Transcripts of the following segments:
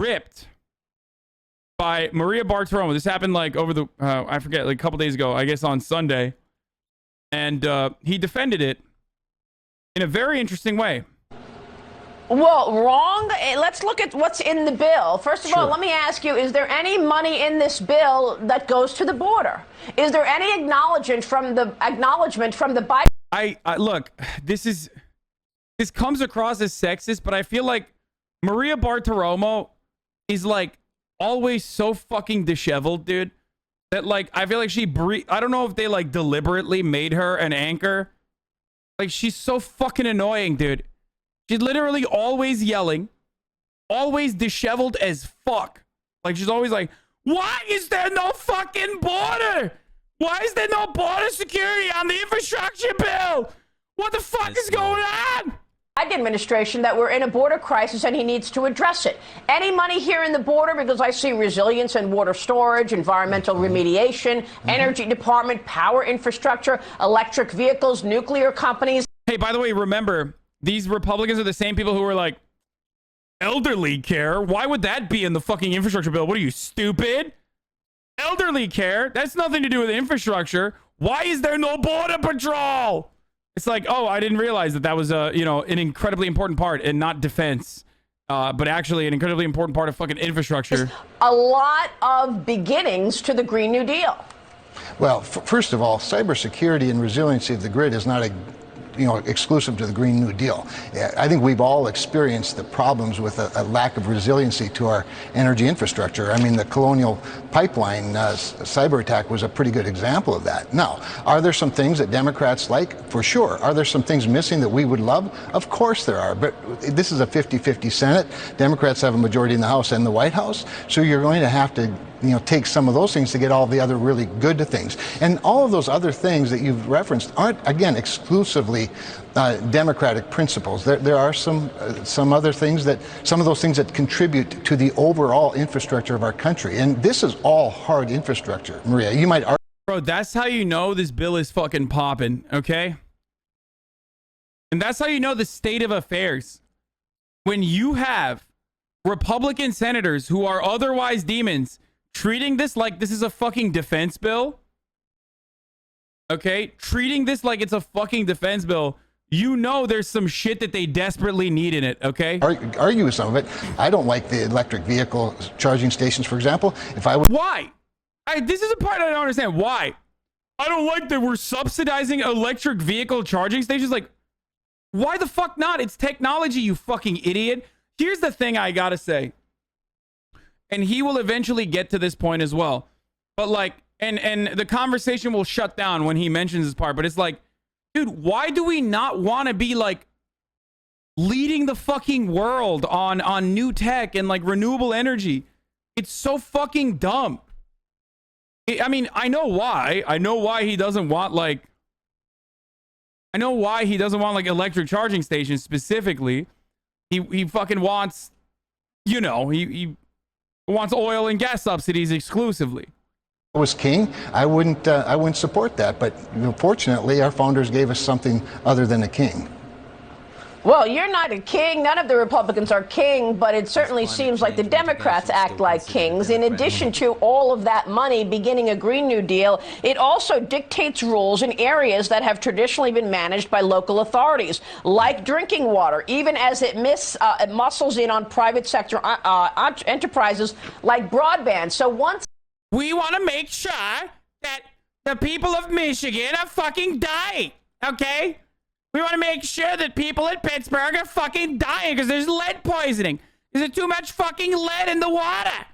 ripped by Maria Bartiromo. This happened like over the, I forget, like a couple days ago, I guess on Sunday. And he defended it in a very interesting way. Well, wrong. Let's look at what's in the bill. First of all, let me ask you, is there any money in this bill that goes to the border? Is there any acknowledgement from the Biden? I look, this comes across as sexist, but I feel like Maria Bartiromo is like always so fucking disheveled, dude, that like I feel like I don't know if they like deliberately made her an anchor. Like she's so fucking annoying, dude. She's literally always yelling, always disheveled as fuck. Like she's always like, why is there no fucking border? Why is there no border security on the infrastructure bill? What the fuck is going on? Biden administration that we're in a border crisis and he needs to address it. Any money here in the border, because I see resilience and water storage, environmental remediation, energy department, power infrastructure, electric vehicles, nuclear companies. Hey, by the way, remember, these Republicans are the same people who were like, elderly care? Why would that be in the fucking infrastructure bill? What are you, stupid? Elderly care? That's nothing to do with infrastructure. Why is there no border patrol? It's like, oh, I didn't realize that was an incredibly important part and not defense, but actually an incredibly important part of fucking infrastructure. A lot of beginnings to the Green New Deal. Well, first of all, cybersecurity and resiliency of the grid is not exclusive to the Green New Deal. I think we've all experienced the problems with a lack of resiliency to our energy infrastructure. I mean, the Colonial Pipeline cyber attack was a pretty good example of that. Now, are there some things that Democrats like? For sure. Are there some things missing that we would love? Of course there are. But this is a 50-50 Senate. Democrats have a majority in the House and the White House. So you're going to have to take some of those things to get all the other really good things. And all of those other things that you've referenced aren't, again, exclusively democratic principles. There are some other things some of those things that contribute to the overall infrastructure of our country. And this is all hard infrastructure, Maria. You might argue. Bro, that's how you know this bill is fucking popping, okay? And that's how you know the state of affairs. When you have Republican senators who are otherwise demons treating this like this is a fucking defense bill, okay? Treating this like it's a fucking defense bill, you know there's some shit that they desperately need in it, okay? Argue with some of it. I don't like the electric vehicle charging stations, for example. If I would. Why? This is a part I don't understand. Why? I don't like that we're subsidizing electric vehicle charging stations. Like, why the fuck not? It's technology, you fucking idiot. Here's the thing I gotta say. And he will eventually get to this point as well. But like, and the conversation will shut down when he mentions this part. But it's like, dude, why do we not want to be like leading the fucking world on new tech and like renewable energy? It's so fucking dumb. I mean, I know why. I know why he doesn't want like electric charging stations specifically. He fucking wants, he wants oil and gas subsidies exclusively. I was king, I wouldn't support that. But fortunately, our founders gave us something other than a king. Well, you're not a king. None of the Republicans are king, but it certainly seems like the Democrats act like kings. In addition to all of that money beginning a Green New Deal, it also dictates rules in areas that have traditionally been managed by local authorities, like drinking water, even as it muscles in on private sector enterprises like broadband. So once we want to make sure that the people of Michigan are fucking dying, okay? We want to make sure that people in Pittsburgh are fucking dying because there's lead poisoning. There's too much fucking lead in the water.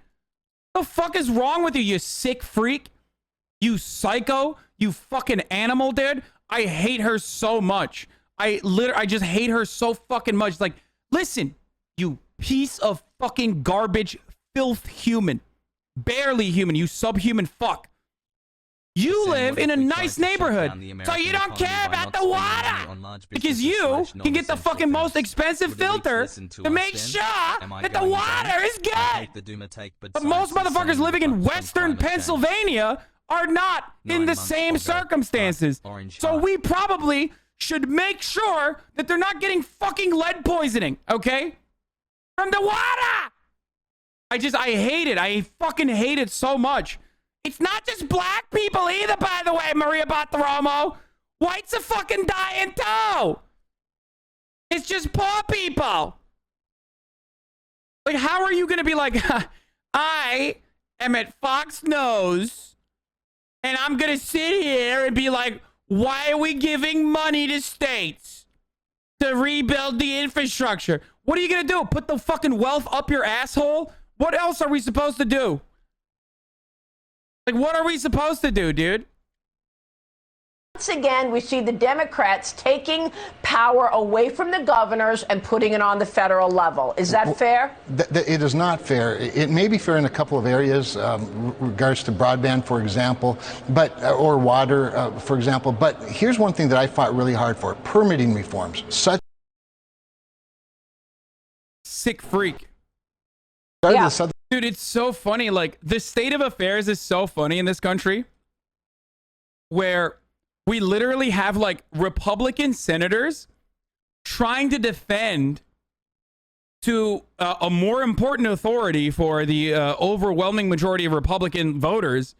What the fuck is wrong with you, you sick freak? You psycho? You fucking animal, dude? I hate her so much. I just hate her so fucking much. It's like, listen, you piece of fucking garbage, filth human. Barely human, you subhuman fuck. You live in a nice neighborhood, so you don't care about the water! Because you can get the fucking most expensive filter to make sure that the water is good! But most motherfuckers living in Western Pennsylvania are not in the same circumstances. So we probably should make sure that they're not getting fucking lead poisoning, okay? From the water! I hate it. I fucking hate it so much. It's not just black people either, by the way, Maria Bartiromo. Whites are fucking dying too. It's just poor people. Like, how are you going to be like, I am at Fox News, and I'm going to sit here and be like, why are we giving money to states to rebuild the infrastructure? What are you going to do? Put the fucking wealth up your asshole? What else are we supposed to do? Like, what are we supposed to do, dude? Once again, we see the Democrats taking power away from the governors and putting it on the federal level. Is that fair? It is not fair. It may be fair in a couple of areas, regards to broadband, for example, but or water, for example. But here's one thing that I fought really hard for: permitting reforms. Sick freak. Yeah. Dude, it's so funny. Like, the state of affairs is so funny in this country, where we literally have like Republican senators trying to defend to a more important authority for the overwhelming majority of Republican voters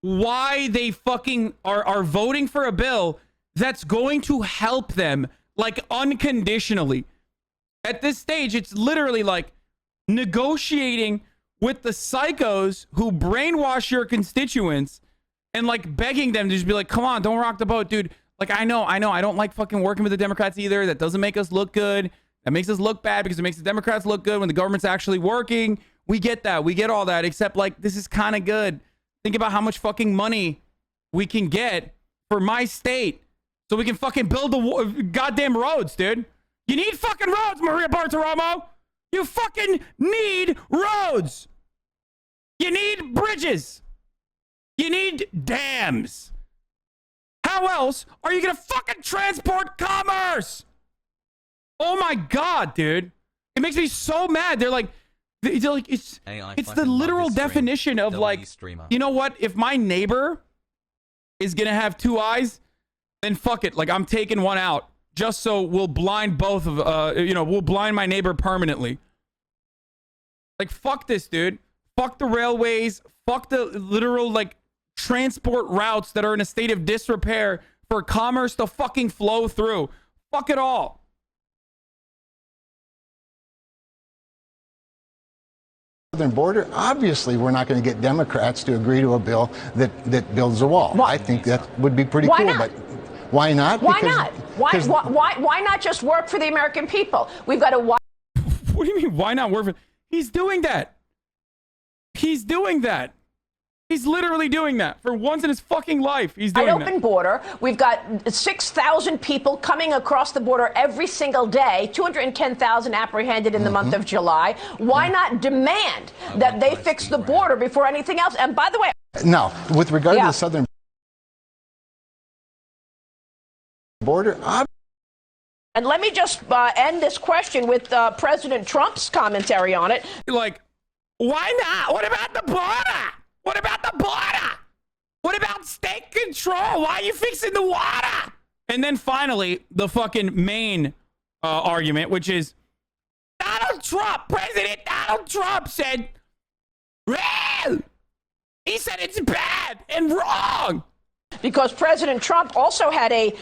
why they fucking are voting for a bill that's going to help them, like, unconditionally. At this stage, it's literally like negotiating with the psychos who brainwash your constituents and, like, begging them to just be like, come on, don't rock the boat, dude. Like, I know, I don't like fucking working with the Democrats either. That doesn't make us look good. That makes us look bad because it makes the Democrats look good when the government's actually working. We get that. We get all that. Except, like, this is kind of good. Think about how much fucking money we can get for my state so we can fucking build the goddamn roads, dude. You need fucking roads, Maria Bartiromo. You fucking need roads. You need bridges. You need dams. How else are you gonna fucking transport commerce? Oh my god, dude. It makes me so mad. They're like it's the literal definition of, like, you know what? If my neighbor is gonna have two eyes, then fuck it. Like, I'm taking one out just so we'll blind both of we'll blind my neighbor permanently. Like, fuck this, dude. Fuck the railways. Fuck the literal, like, transport routes that are in a state of disrepair for commerce to fucking flow through. Fuck it all. Southern border, obviously we're not going to get Democrats to agree to a bill that builds a wall. I think that would be pretty cool, but why not? Why not? Why not just work for the American people? We've got to... What do you mean, why not work for... He's doing that. He's doing that. He's literally doing that for once in his fucking life. He's doing that. Open border. We've got 6,000 people coming across the border every single day. 210,000 apprehended in the month of July. Why not demand that they fix the border before anything else? And by the way, now, with regard to the southern border, and let me just end this question with President Trump's commentary on it. Like, why not? What about the border? What about the border? What about state control? Why are you fixing the water? And then finally, the fucking main argument, which is Donald Trump, President Donald Trump said, well, he said it's bad and wrong. Because President Trump also had a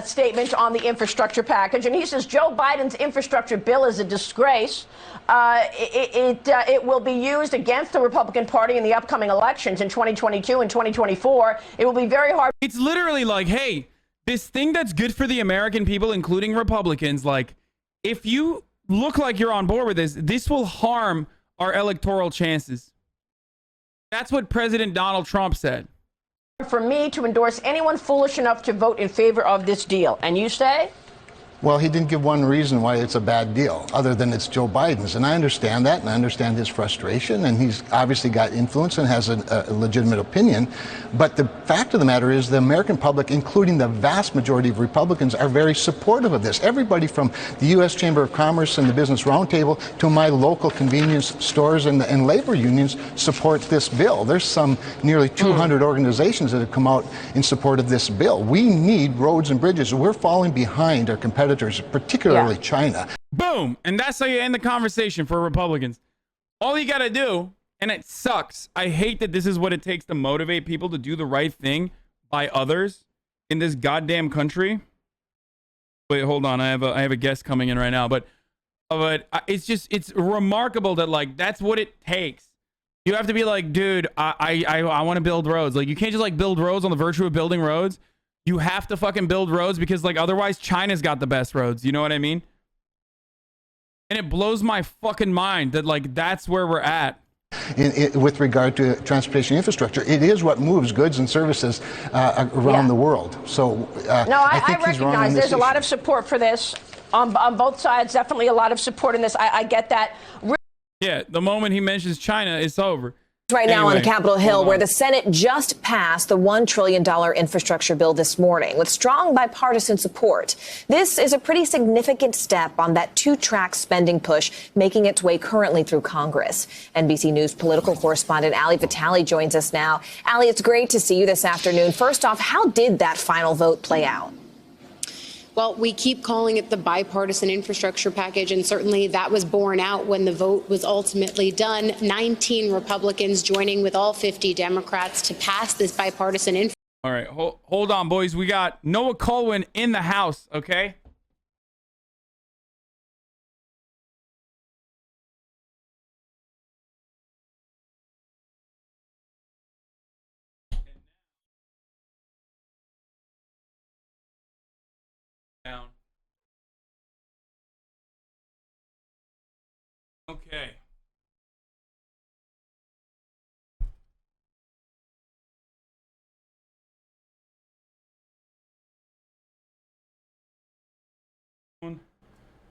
statement on the infrastructure package, and he says Joe Biden's infrastructure bill is a disgrace. It will be used against the Republican Party in the upcoming elections in 2022 and 2024. It will be very hard. It's literally like, hey, this thing that's good for the American people, including Republicans, like, if you look like you're on board with this, this will harm our electoral chances. That's what President Donald Trump said. For me to endorse anyone foolish enough to vote in favor of this deal. And you say? Well, he didn't give one reason why it's a bad deal, other than it's Joe Biden's. And I understand that, and I understand his frustration, and he's obviously got influence and has a legitimate opinion. But the fact of the matter is the American public, including the vast majority of Republicans, are very supportive of this. Everybody from the U.S. Chamber of Commerce and the Business Roundtable to my local convenience stores and labor unions support this bill. There's some nearly 200 organizations that have come out in support of this bill. We need roads and bridges. We're falling behind our competitors, particularly China. Boom. And that's how you end the conversation for Republicans. All you gotta do, and it sucks. I hate that this is what it takes to motivate people to do the right thing by others in this goddamn country. Wait, hold on. I have a guest coming in right now, but it's remarkable that like that's what it takes. You have to be like, dude, I want to build roads. Like you can't just like build roads on the virtue of building roads. You have to fucking build roads because like otherwise China's got the best roads. You know what I mean? And it blows my fucking mind that like that's where we're at. With regard to transportation infrastructure, it is what moves goods and services around the world. So no, I think he's wrong on recognize this there's a issue. lot of support for this on both sides. Definitely a lot of support in this. I get that. Yeah, the moment he mentions China, it's over. Right now Anyway, on Capitol Hill, where the Senate just passed the $1 trillion infrastructure bill this morning with strong bipartisan support. This is a pretty significant step on that two-track spending push making its way currently through Congress. NBC News political correspondent Ali Vitale joins us now. Ali, it's great to see you this afternoon. First off, how did that final vote play out? Well, we keep calling it the bipartisan infrastructure package, and certainly that was borne out when the vote was ultimately done. 19 Republicans joining with all 50 Democrats to pass this bipartisan infrastructure. All right, hold on, boys. We got Noah Colwyn in the house, okay? Down. Okay.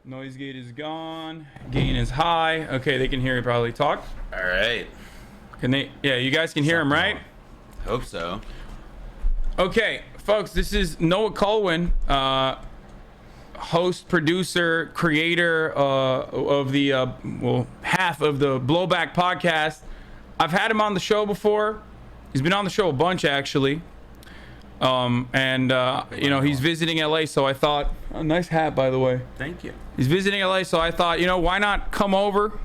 Noise gate is gone. Gain is high. Okay, they can hear you probably talk. All right. Can they? Yeah, you guys can hear him, right? Hope so. Okay, folks, this is Noah Colwyn, host, producer, creator of the well, half of the Blowback podcast. I've had him on the show before. He's been on the show a bunch actually. And you know, he's visiting LA, so I thought, oh, nice hat by the way. Thank you. He's visiting LA, so I thought, you know, why not come over?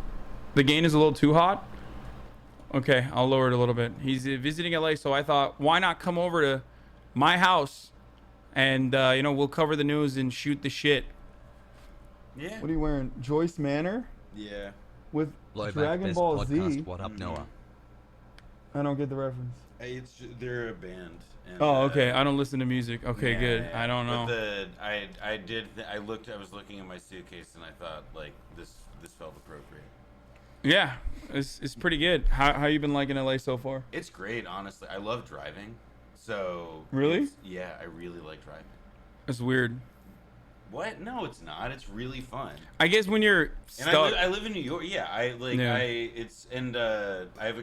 The gain is a little too hot. Okay, I'll lower it a little bit. He's visiting LA, so I thought, why not come over to my house and you know, we'll cover the news and shoot the shit. Yeah. What are you wearing? Joyce Manor Yeah. with Blowback Dragon Biz Ball podcast. Z. What up, Noah? I don't get the reference. Hey, they're a band. And, Oh, okay. I don't listen to music. Okay, yeah, good. I don't know. But I was looking at my suitcase and I thought like this felt appropriate. Yeah, it's pretty good. How you been liking LA so far? It's great, honestly. I love driving. So Really? Yeah, I really like driving. It's weird. What? No, it's not. It's really fun. I guess when you're And stuck. I live in New York. Yeah, I have like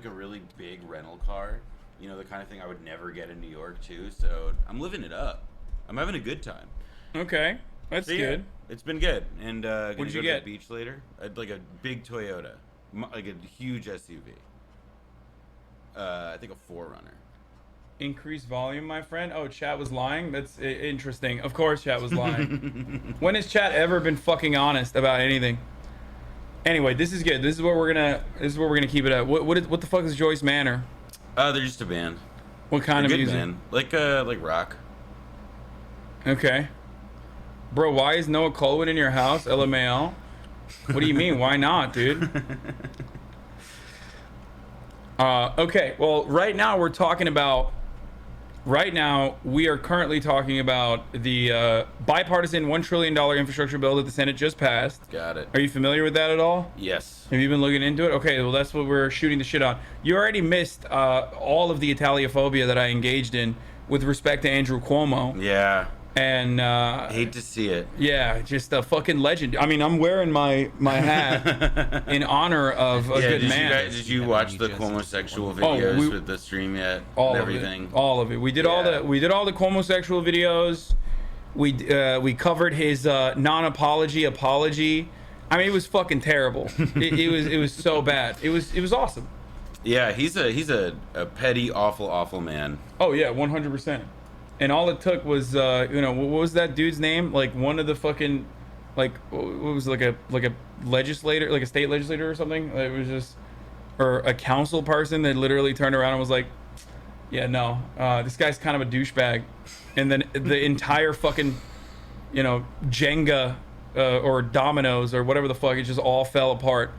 a really big rental car. You know, the kind of thing I would never get in New York too. So I'm living it up. I'm having a good time. Okay, that's So, yeah, good. it's been good. And What'd gonna you go to get? the beach later. I'd like a big Toyota, like a huge SUV. I think a 4Runner. Increased volume, my friend. Oh, chat was lying. That's interesting. Of course, chat was lying. When has chat ever been fucking honest about anything? Anyway, this is good. This is where we're gonna keep it at. What the fuck is Joyce Manor? They're just a band. What kind A of good music? band, like rock. Okay. Bro, why is Noah Colwyn in your house? LMAO. What do you mean? Why not, dude? Okay. Well, right now we are currently talking about the bipartisan $1 trillion infrastructure bill that the Senate just passed. Got it. Are you familiar with that at all? Yes. Have you been looking into it? Okay, well, that's what we're shooting the shit on. You already missed all of the Italiophobia that I engaged in with respect to Andrew Cuomo. Yeah. And Hate to see it. yeah, just a fucking legend. I mean, I'm wearing my hat in honor of a good man. Did you watch the Cuomo-sexual videos with the stream yet? All and of everything? it. All of it. We did all the Cuomo-sexual videos. We covered his non-apology apology. I mean, it was fucking terrible. it was so bad. It was awesome. Yeah, he's a petty, awful man. Oh yeah, 100%. And all it took was, you know, what was that dude's name? Like one of the fucking, like, what was it, like a legislator, like a state legislator or something? It was just or a council person that literally turned around and was like, yeah, no, this guy's kind of a douchebag. And then the entire fucking, you know, Jenga or dominoes or whatever the fuck, it just all fell apart.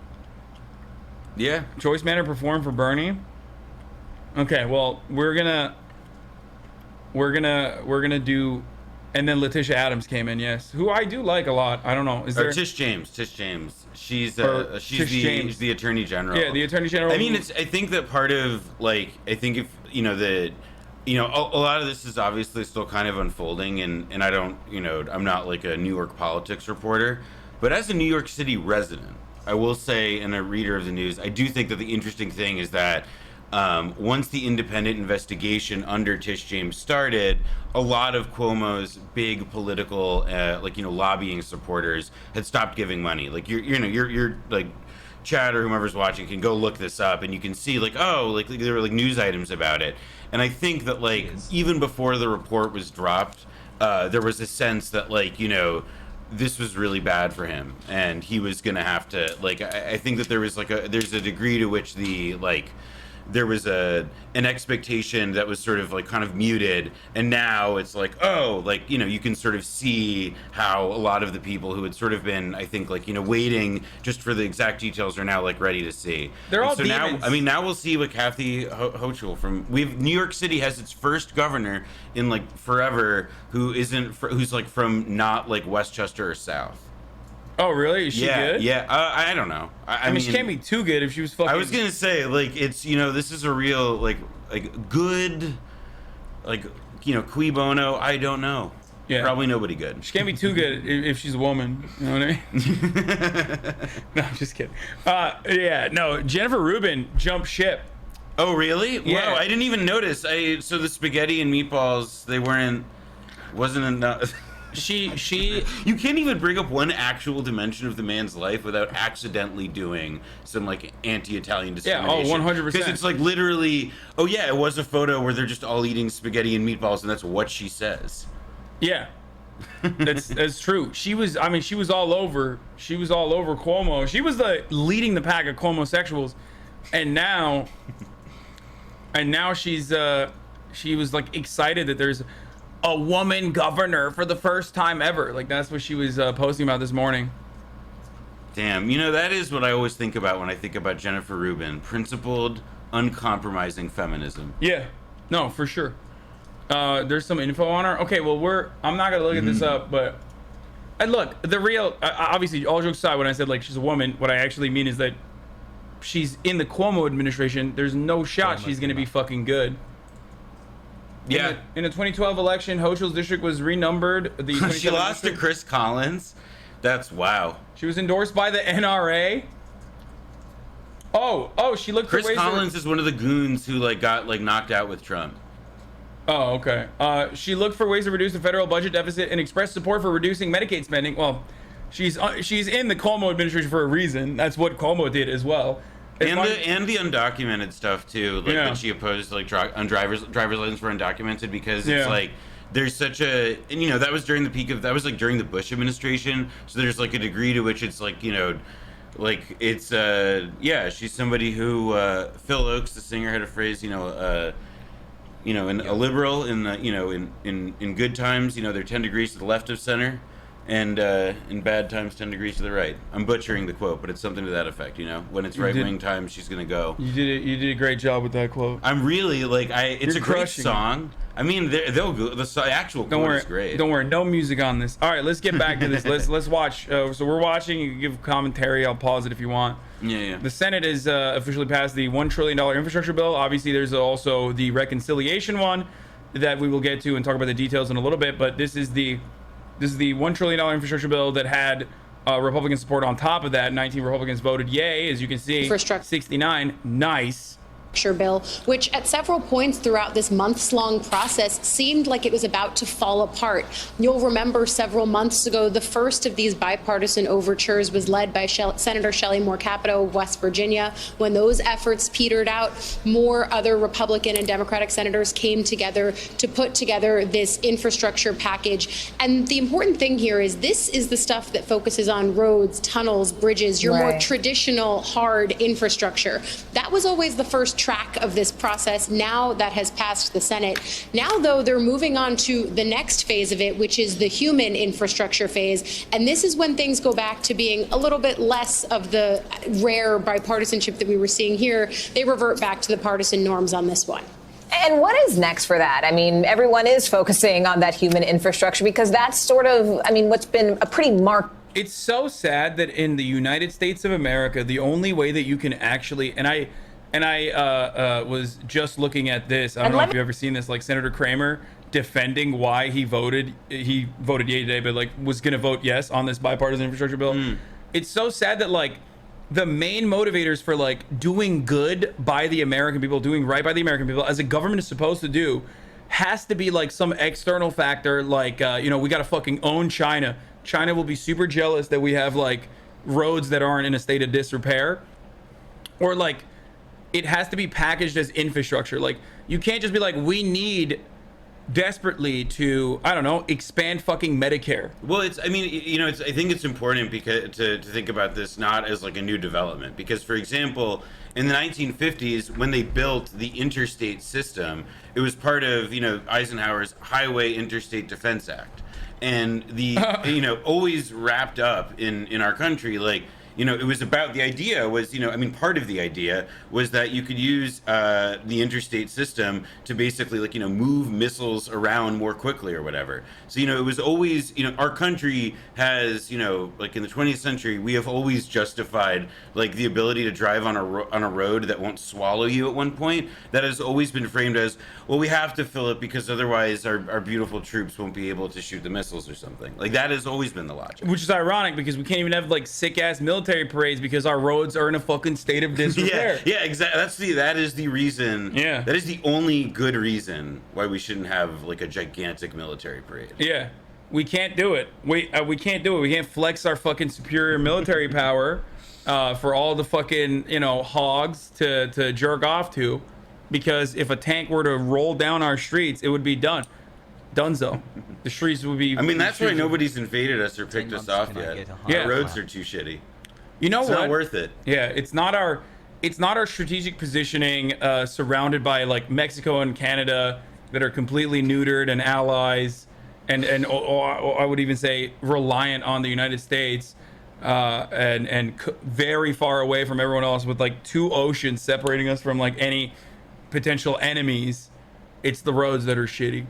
Yeah. Choice Manor performed for Bernie. Okay, well, we're gonna do, and then Letitia Adams came in, yes, who I do like a lot. I don't know, is there Tish James? She's Tish James. the Attorney General. Yeah, the Attorney General. I mean, I think that part of, like, I think if a lot of this is obviously still kind of unfolding, and I don't, I'm not like a New York politics reporter, but as a New York City resident, I will say, and a reader of the news, I do think that the interesting thing is that once the independent investigation under Tish James started, a lot of Cuomo's big political, lobbying supporters had stopped giving money. Like you're like, Chad or whomever's watching can go look this up, and you can see like there were like news items about it. And I think that like even before the report was dropped, there was a sense that this was really bad for him, and he was gonna have to I think that there was there's a degree to which there was an expectation that was sort of kind of muted, and now it's you can sort of see how a lot of the people who had sort of been, I think, waiting just for the exact details are now ready to see. They're all so demons. now, I mean, now we'll see what Kathy Hochul New York City has its first governor in forever who's from not Westchester or South. Oh, really? Is she good? Yeah. I don't know. I mean, she can't be too good if she was fucking. I was gonna say it's this is a real good cui bono. I don't know. Yeah. Probably nobody good. She can't be too good if she's a woman. You know what I mean? No, I'm just kidding. Yeah. No, Jennifer Rubin jumped ship. Oh, really? Yeah. Wow, I didn't even notice. So the spaghetti and meatballs, wasn't enough. She You can't even bring up one actual dimension of the man's life without accidentally doing some anti-Italian discrimination. Yeah, 100%. Because it's literally, oh yeah, it was a photo where they're just all eating spaghetti and meatballs, and that's what she says. Yeah. That's true. She was all over Cuomo. She was leading the pack of Cuomo-sexuals, and now she was excited that there's a woman governor for the first time ever. That's what she was posting about this morning. Damn, that is what I always think about when I think about Jennifer Rubin. Principled, uncompromising feminism. Yeah, no, for sure. There's some info on her. Okay, well, I'm not gonna look at this up, but look, the real, obviously, all jokes aside, when I said she's a woman, what I actually mean is that she's in the Cuomo administration. There's no shot she's gonna be fucking good. Yeah. In the 2012 election, Hochul's district was renumbered. She lost to Chris Collins. That's wow. She was endorsed by the NRA. Oh, she looked. Chris Collins is one of the goons who got knocked out with Trump. Oh, okay. She looked for ways to reduce the federal budget deficit and expressed support for reducing Medicaid spending. Well, she's in the Cuomo administration for a reason. That's what Cuomo did as well. And the undocumented stuff too, that she opposed on driver's license for undocumented, because it's there's such a, and that was during the peak of, that was during the Bush administration, so there's a degree to which it's it's she's somebody who Phil Oakes, the singer, had a phrase, a liberal in the in good times, they're 10 degrees to the left of center, and in bad times 10 degrees to the right. I'm butchering the quote, but it's something to that effect. When it's right wing time, she's gonna go. You did a great job with that quote. I'm really it's You're a great song. I mean, they'll go. The actual quote is great. Don't worry, no music on this. All right, let's get back to this. let's watch. So we're watching. You can give commentary. I'll pause it if you want. Yeah. The Senate has officially passed the $1 trillion infrastructure bill. Obviously, there's also the reconciliation one that we will get to and talk about the details in a little bit. But this is the $1 trillion infrastructure bill that had Republican support on top of that. 19 Republicans voted yay, as you can see. 69. Nice. bill, which at several points throughout this months-long process seemed like it was about to fall apart. You'll remember several months ago, the first of these bipartisan overtures was led by Senator Shelley Moore Capito of West Virginia. When those efforts petered out, more other Republican and Democratic senators came together to put together this infrastructure package. And the important thing here is this is the stuff that focuses on roads, tunnels, bridges, your more traditional hard infrastructure. That was always the first track of this process. Now that has passed the Senate. Now, though, they're moving on to the next phase of it, which is the human infrastructure phase. And this is when things go back to being a little bit less of the rare bipartisanship that we were seeing here. They revert back to the partisan norms on this one. And what is next for that? I mean, everyone is focusing on that human infrastructure because that's sort of, I mean, what's been a pretty marked. It's so sad that in the United States of America, the only way that you can actually, and I was just looking at this. I don't know if you've ever seen this, like Senator Kramer defending why he voted yay today, but like was going to vote yes on this bipartisan infrastructure bill. It's so sad that like the main motivators for like doing good by the American people, doing right by the American people, as a government is supposed to do, has to be like some external factor. Like, you know, we got to fucking own China. China will be super jealous that we have like roads that aren't in a state of disrepair, or like it has to be packaged as infrastructure. Like you can't just be like, we need desperately to, I don't know, expand fucking Medicare. Well, it's, I mean, you know, I think it's important because to think about this not as like a new development, because for example, in the 1950s, when they built the interstate system, it was part of, you know, Eisenhower's Highway Interstate Defense Act. And the, you know, always wrapped up in our country, like, you know, it was about, the idea was, you know, I mean, part of the idea was that you could use the interstate system to basically, like, you know, move missiles around more quickly or whatever. So, you know, it was always, you know, our country has, you know, like in the 20th century, we have always justified, like, the ability to drive on a road that won't swallow you at one point. That has always been framed as, well, we have to fill it because otherwise our beautiful troops won't be able to shoot the missiles or something. Like, that has always been the logic. Which is ironic because we can't even have, like, sick-ass military parades because our roads are in a fucking state of disrepair. Yeah, exactly. That is the reason. Yeah. That is the only good reason why we shouldn't have like a gigantic military parade. Yeah. We can't do it. We can't do it. We can't flex our fucking superior military power for all the fucking, you know, hogs to jerk off to, because if a tank were to roll down our streets, it would be done. Donezo. The streets would be. I mean, that's why nobody's invaded us or picked us off yet. Yeah. Our roads are too shitty. You know what? It's not worth it. Yeah, it's not our strategic positioning surrounded by like Mexico and Canada that are completely neutered and allies, and or I would even say reliant on the United States, and very far away from everyone else, with like 2 oceans separating us from like any potential enemies. It's the roads that are shitty.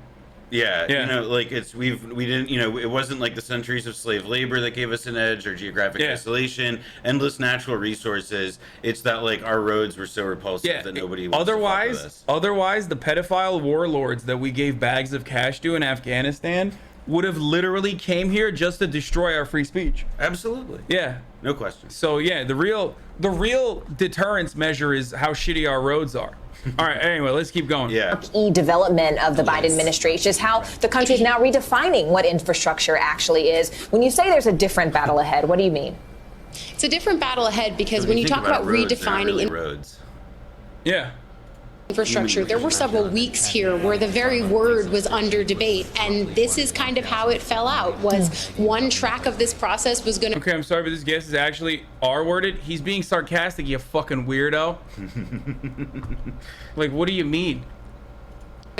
Yeah, you know, like we didn't, you know, it wasn't like the centuries of slave labor that gave us an edge, or geographic isolation, endless natural resources. It's that like our roads were so repulsive that nobody wants to fuck with us. Otherwise, the pedophile warlords that we gave bags of cash to in Afghanistan would have literally came here just to destroy our free speech. Absolutely. Yeah. No question. So yeah, the real deterrence measure is how shitty our roads are. All right, anyway, let's keep going. Yeah. Key development of the Biden administration is how the country is now redefining what infrastructure actually is. When you say there's a different battle ahead, what do you mean? It's a different battle ahead because when you talk about redefining roads. Yeah. Infrastructure, there were several weeks here where the very word was under debate, and this is kind of how it fell out. Was one track of this process was going to. Okay, I'm sorry, but this guess is actually R-worded. He's being sarcastic, you fucking weirdo. Like, what do you mean?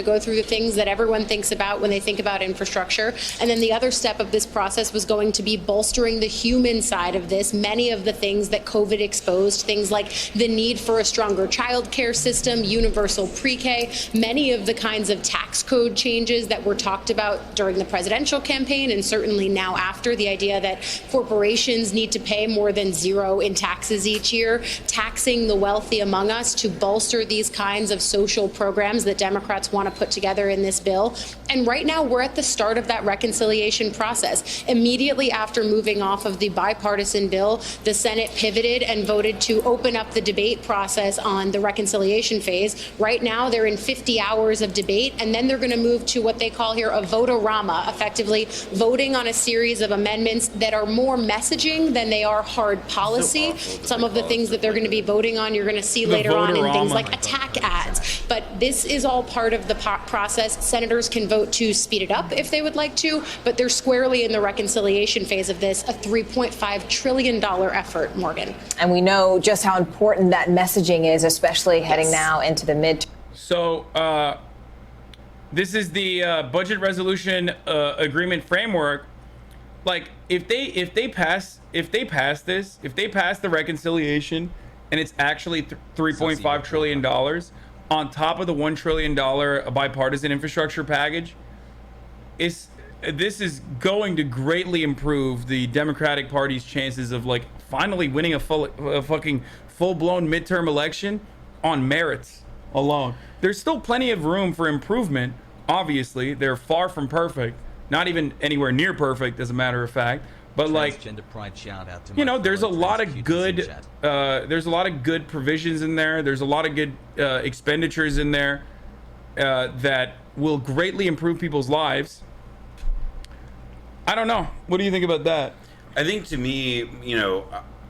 Go through the things that everyone thinks about when they think about infrastructure. And then the other step of this process was going to be bolstering the human side of this. Many of the things that COVID exposed, things like the need for a stronger child care system, universal pre-K, many of the kinds of tax code changes that were talked about during the presidential campaign, and certainly now after, the idea that corporations need to pay more than 0 in taxes each year, taxing the wealthy among us to bolster these kinds of social programs that Democrats want want to put together in this bill. And right now we're at the start of that reconciliation process. Immediately after moving off of the bipartisan bill, the Senate pivoted and voted to open up the debate process on the reconciliation phase. Right now they're in 50 hours of debate, and then they're going to move to what they call here a vote-a-rama, effectively voting on a series of amendments that are more messaging than they are hard policy. Some of the things that they're going to be voting on you're going to see later on in things like attack ads. But this is all part of the process. Senators can vote to speed it up if they would like to, but they're squarely in the reconciliation phase of this, a $3.5 trillion effort, Morgan. And we know just how important that messaging is, especially heading now into the midterm. So this is the budget resolution agreement framework. Like, if they pass the reconciliation, and it's actually $3.5 trillion on top of the $1 trillion bipartisan infrastructure package, this is going to greatly improve the Democratic Party's chances of like finally winning a fucking full-blown midterm election on merits alone. There's still plenty of room for improvement. Obviously, they're far from perfect, not even anywhere near perfect, as a matter of fact. But like, you know, there's a lot of good provisions in there. There's a lot of good expenditures in there that will greatly improve people's lives. I don't know. What do you think about that? I think, to me, you know,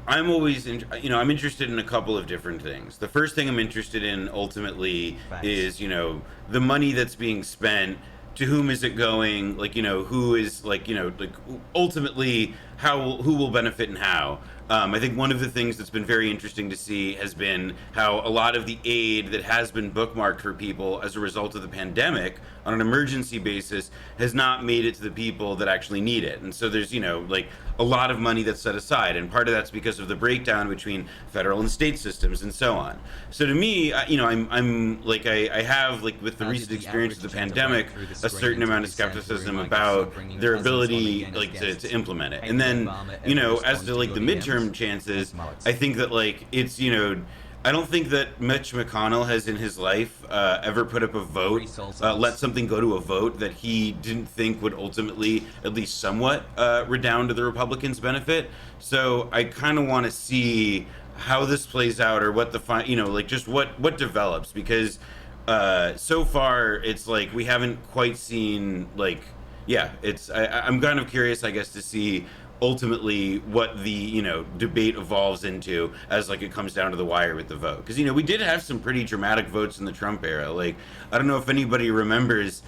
I'm always, I'm interested in a couple of different things. The first thing I'm interested in ultimately is, you know, the money that's being spent. To whom is it going? Like, you know, who is, like, you know, like, ultimately, who will benefit and how? I think one of the things that's been very interesting to see has been how a lot of the aid that has been bookmarked for people as a result of the pandemic on an emergency basis has not made it to the people that actually need it. And so there's, you know, like a lot of money that's set aside, and part of that's because of the breakdown between federal and state systems and so on. So to me, you know, I'm like, I have, like, with the recent experience of the pandemic, a certain amount of skepticism about their ability, like, to implement it. And then, you know, as to like the midterm chances, I think that, like, it's, you know, I don't think that Mitch McConnell has in his life ever put up a vote, let something go to a vote that he didn't think would ultimately, at least somewhat, redound to the Republicans' benefit. So I kind of want to see how this plays out, or what the you know, like, just what develops, because so far it's like we haven't quite seen, like, yeah, it's I'm kind of curious, I guess, to see ultimately what the, you know, debate evolves into as, like, it comes down to the wire with the vote. Because, you know, we did have some pretty dramatic votes in the Trump era. Like, I don't know if anybody remembers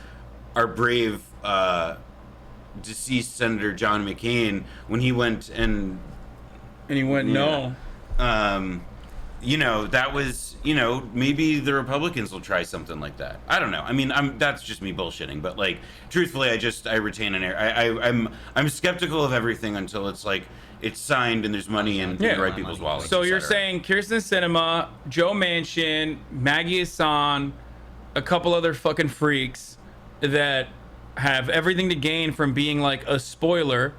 our brave deceased Senator John McCain when he went and he went, no. You know, that was, you know, maybe the Republicans will try something like that. I don't know. I mean, that's just me bullshitting, but, like, truthfully, I retain an air. I'm skeptical of everything until it's like it's signed and there's money in the right people's wallets. So you're saying Kirsten Sinema, Joe Manchin, Maggie Hassan, a couple other fucking freaks that have everything to gain from being like a spoiler.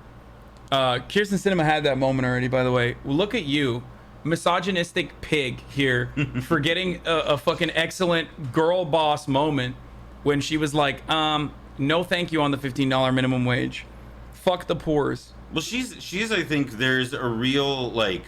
Kirsten Sinema had that moment already, by the way. Look at you, misogynistic pig here, for getting a fucking excellent girl boss moment when she was like, no thank you on the $15 minimum wage. Fuck the poors. Well, she's I think there's a real, like,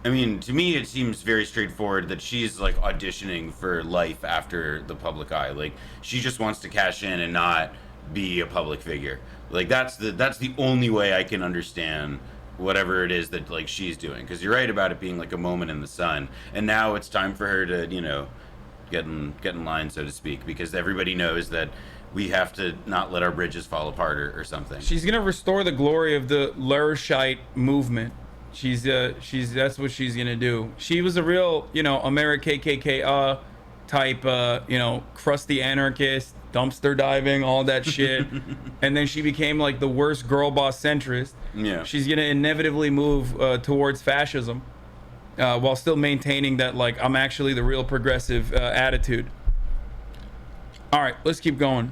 I mean, to me it seems very straightforward that she's, like, auditioning for life after the public eye. Like, she just wants to cash in and not be a public figure. Like, that's the only way I can understand whatever it is that, like, she's doing. Because you're right about it being like a moment in the sun, and now it's time for her to, you know, get in line, so to speak, because everybody knows that we have to not let our bridges fall apart or something. She's gonna restore the glory of the Lurshite movement. She's that's what she's gonna do. She was a real, you know, America type, you know, crusty anarchist, dumpster diving, all that shit. And then she became like the worst girl boss centrist. Yeah. She's gonna inevitably move towards fascism, while still maintaining that, like, I'm actually the real progressive attitude. All right, let's keep going.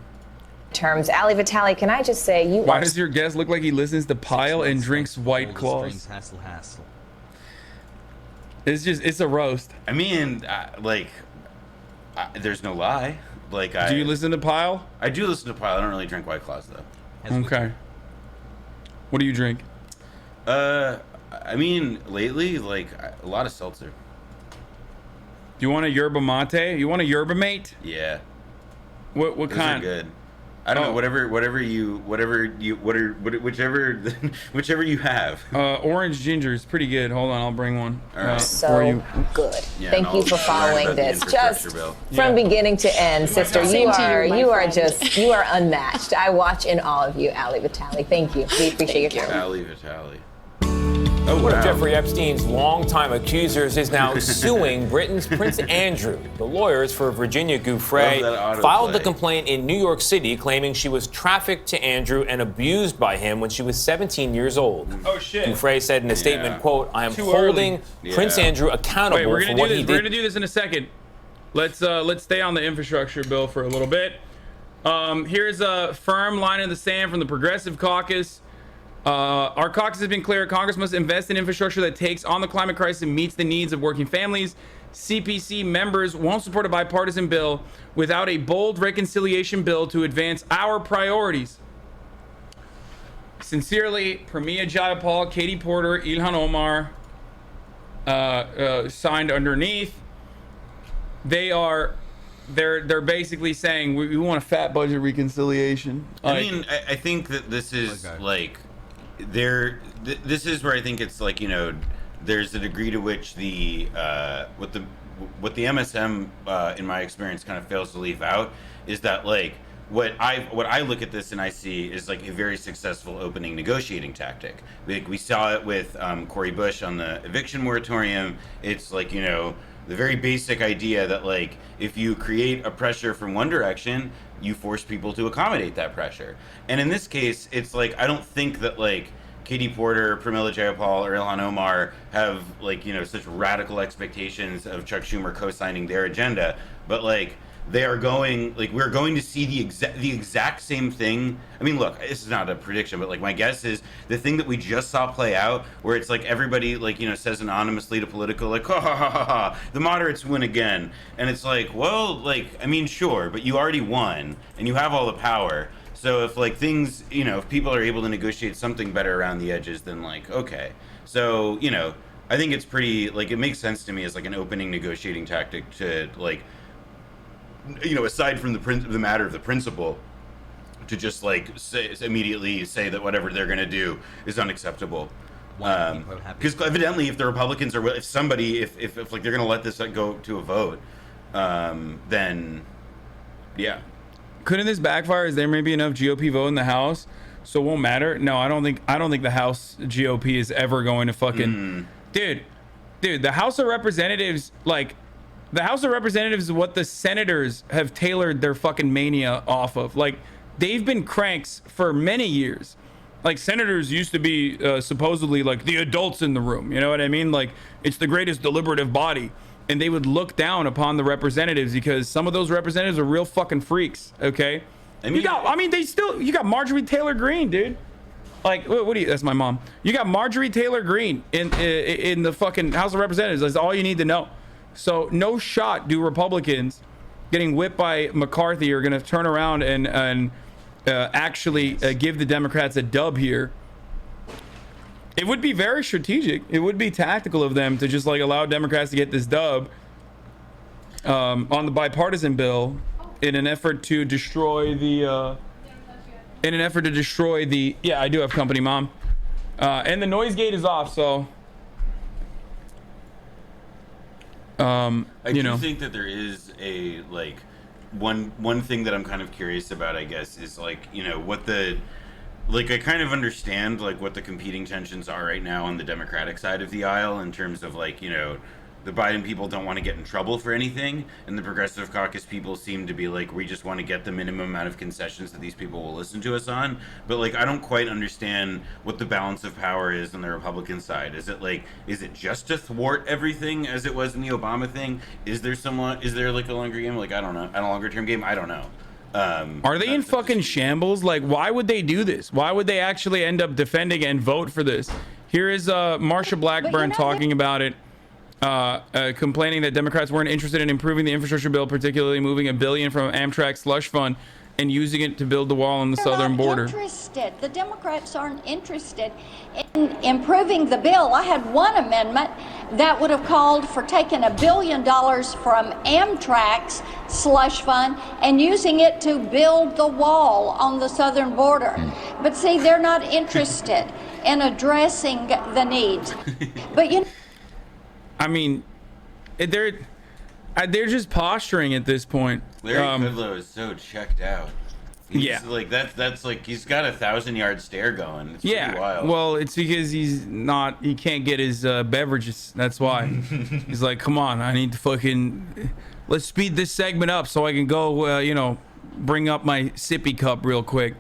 Terms, Ali Vitali, can I just say you? Why does your guest look like he listens to Pile and drinks White Claws? It's a roast. I mean, there's no lie. like Do you listen to Pile? I do listen to Pile. I don't really drink White Claws though. Okay. What do you drink? I mean, lately, like a lot of seltzer. Do you want a yerba mate? You want a yerba mate? Yeah. What Those kind? Are good. I don't know. Whichever you have. Orange ginger is pretty good. Hold on, I'll bring one. All right. So good. Yeah, Thank you for following this. Just from beginning to end, sister, you are unmatched. I watch in all of you, Ali Vitali. Thank you. We appreciate your time. Ali Vitali. Oh, one of Jeffrey Epstein's longtime accusers is now suing Britain's Prince Andrew. The lawyers for Virginia Giuffre filed the complaint in New York City, claiming she was trafficked to Andrew and abused by him when she was 17 years old. Oh, shit. Giuffre said in a statement, quote, I am holding Prince Andrew accountable for what he did. We're going to do this in a second. Let's stay on the infrastructure bill for a little bit. Here's a firm line in the sand from the Progressive Caucus. Our caucus has been clear. Congress must invest in infrastructure that takes on the climate crisis and meets the needs of working families. CPC members won't support a bipartisan bill without a bold reconciliation bill to advance our priorities. Sincerely, Pramila Jayapal, Katie Porter, Ilhan Omar, signed underneath. They're basically saying we want a fat budget reconciliation. I mean, I think that this is like this is where I think it's like, you know, there's a degree to which the what the MSM in my experience kind of fails to leave out is that like what I look at this and I see is like a very successful opening negotiating tactic. Like we saw it with Cori Bush on the eviction moratorium. It's like, you know, the very basic idea that like if you create a pressure from one direction, you force people to accommodate that pressure. And in this case, it's like I don't think that like Katie Porter, Pramila Jayapal, or Ilhan Omar have like, you know, such radical expectations of Chuck Schumer co-signing their agenda, but like they are going, like we're going to see the exact same thing. I mean, look, this is not a prediction, but like my guess is the thing that we just saw play out, where it's like everybody like, you know, says anonymously to Politico, like, ha ha ha ha ha, the moderates win again, and it's like, well, like, I mean, sure, but you already won, and you have all the power. So if like things, you know, if people are able to negotiate something better around the edges, then like, okay. So, you know, I think it's pretty, like, it makes sense to me as like an opening negotiating tactic to like, you know, aside from the matter of the principle, to just like immediately say that whatever they're going to do is unacceptable. Because evidently, if the Republicans are, if like they're going to let this go to a vote, then yeah. Couldn't this backfire? Is there maybe enough GOP vote in the House so it won't matter? No, I don't think the House GOP is ever going to fucking dude, the House of Representatives, like the House of Representatives is what the senators have tailored their fucking mania off of. Like they've been cranks for many years. Like senators used to be supposedly like the adults in the room, you know what I mean? Like it's the greatest deliberative body. And they would look down upon the representatives because some of those representatives are real fucking freaks. Okay, I mean, you got Marjorie Taylor Greene, dude. Like, what do you? That's my mom. You got Marjorie Taylor Greene in the fucking House of Representatives. That's all you need to know. So no shot do Republicans getting whipped by McCarthy are gonna turn around and actually give the Democrats a dub here. It would be very strategic. It would be tactical of them to just like allow Democrats to get this dub on the bipartisan bill in an effort to destroy the yeah, I do have company, Mom. And the noise gate is off, so I do think that there is a like one thing that I'm kind of curious about, I guess, is like, you know, what the like I kind of understand like what the competing tensions are right now on the Democratic side of the aisle in terms of like, you know, the Biden people don't want to get in trouble for anything, and the Progressive Caucus people seem to be like, we just want to get the minimum amount of concessions that these people will listen to us on. But like I don't quite understand what the balance of power is on the Republican side. Is it just to thwart everything as it was in the Obama thing? Is there like a longer game? Like I don't know, a longer term game? I don't know. Are they in fucking shambles? Like, why would they do this? Why would they actually end up defending and vote for this? Here is Marsha Blackburn talking about it. complaining that Democrats weren't interested in improving the infrastructure bill, particularly moving $1 billion from Amtrak slush fund and using it to build the wall on the southern border. The Democrats aren't interested in improving the bill. I had one amendment that would have called for taking $1 billion from Amtrak's slush fund and using it to build the wall on the southern border. But see, they're not interested in addressing the needs. But you know, I mean, they're just posturing at this point. Larry Kudlow is so checked out. He's like that's like he's got a 1,000-yard stare going. It's pretty wild. Well, it's because he can't get his beverages. That's why. He's like, come on, I need to let's speed this segment up so I can go, bring up my sippy cup real quick.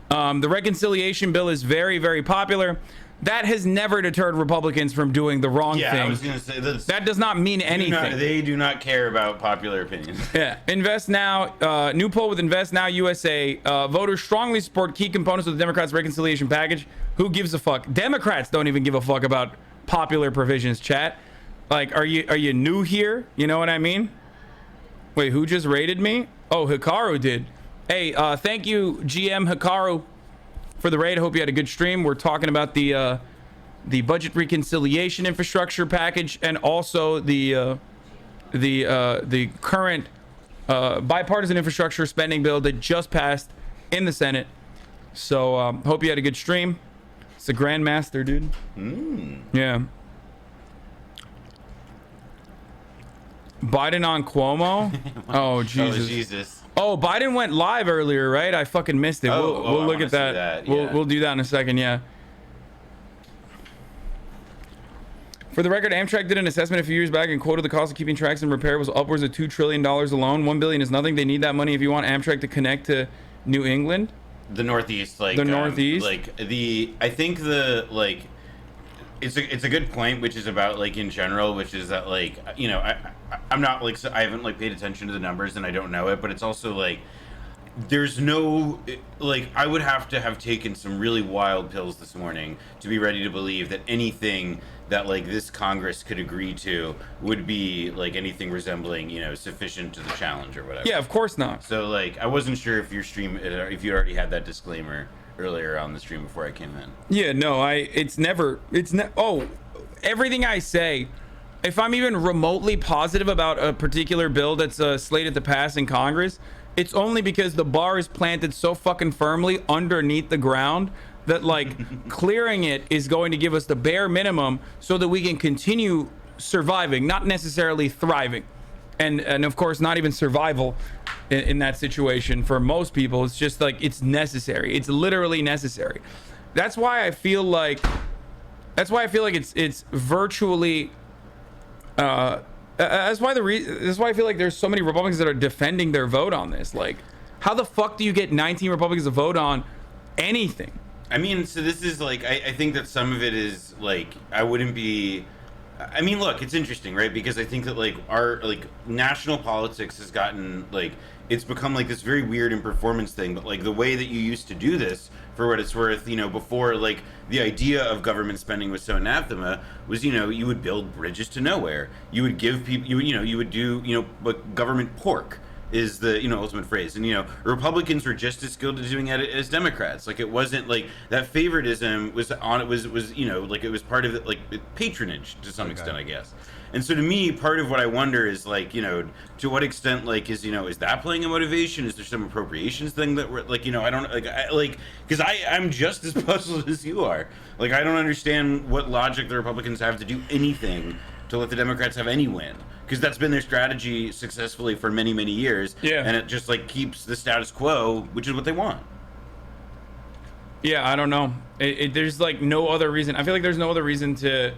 The reconciliation bill is very, very popular. That has never deterred Republicans from doing the wrong thing. Yeah, I was going to say that does not mean anything. They do not care about popular opinion. Yeah. Invest Now, new poll with Invest Now USA. Voters strongly support key components of the Democrats' reconciliation package. Who gives a fuck? Democrats don't even give a fuck about popular provisions, chat. Like, are you new here? You know what I mean? Wait, who just raided me? Oh, Hikaru did. Hey, thank you, GM Hikaru, for the raid. I hope you had a good stream. We're talking about the budget reconciliation infrastructure package and also the current bipartisan infrastructure spending bill that just passed in the Senate. So hope you had a good stream. It's the Grandmaster, dude. Yeah. Biden on Cuomo. Oh Jesus. Oh, Biden went live earlier, right? I fucking missed it. We'll look at that. Yeah. We'll do that in a second. Yeah. For the record, Amtrak did an assessment a few years back and quoted the cost of keeping tracks in repair was upwards of $2 trillion alone. $1 billion is nothing. They need that money if you want Amtrak to connect to New England. The Northeast, like the Northeast. I think it's a good point, which is about like in general, which is that like I'm not like I haven't like paid attention to the numbers and I don't know it, but it's also like there's no like I would have to have taken some really wild pills this morning to be ready to believe that anything that like this Congress could agree to would be like anything resembling sufficient to the challenge or whatever. Yeah, of course not. So like I wasn't sure if if you already had that disclaimer earlier on the stream before I came in. Yeah, no, everything I say, if I'm even remotely positive about a particular bill that's slated to pass in Congress, it's only because the bar is planted so fucking firmly underneath the ground that like clearing it is going to give us the bare minimum so that we can continue surviving, not necessarily thriving. And of course, not even survival in that situation for most people. It's just like it's necessary. It's literally necessary. That's why I feel like it's virtually. That's why I feel like there's so many Republicans that are defending their vote on this. Like, how the fuck do you get 19 Republicans to vote on anything? I mean, so this is like I think that some of it is like I wouldn't be. I mean, look, it's interesting, right? Because I think that like our like national politics has gotten like it's become like this very weird and performance thing. But like the way that you used to do this, for what it's worth, before like the idea of government spending was so anathema, was you would build bridges to nowhere. You would give people you would do what government pork is the ultimate phrase, and Republicans were just as skilled at doing it as Democrats. Like it wasn't like that favoritism was like it was part of it, like patronage to some extent, I guess. And so to me, part of what I wonder is like to what extent like is that playing a motivation? Is there some appropriations thing that we're like I don't because I'm just as puzzled as you are. Like I don't understand what logic the Republicans have to do anything to let the Democrats have any win. Because that's been their strategy successfully for many, many years. Yeah. And it just like keeps the status quo, which is what they want. Yeah, I don't know. There's like no other reason. I feel like there's no other reason to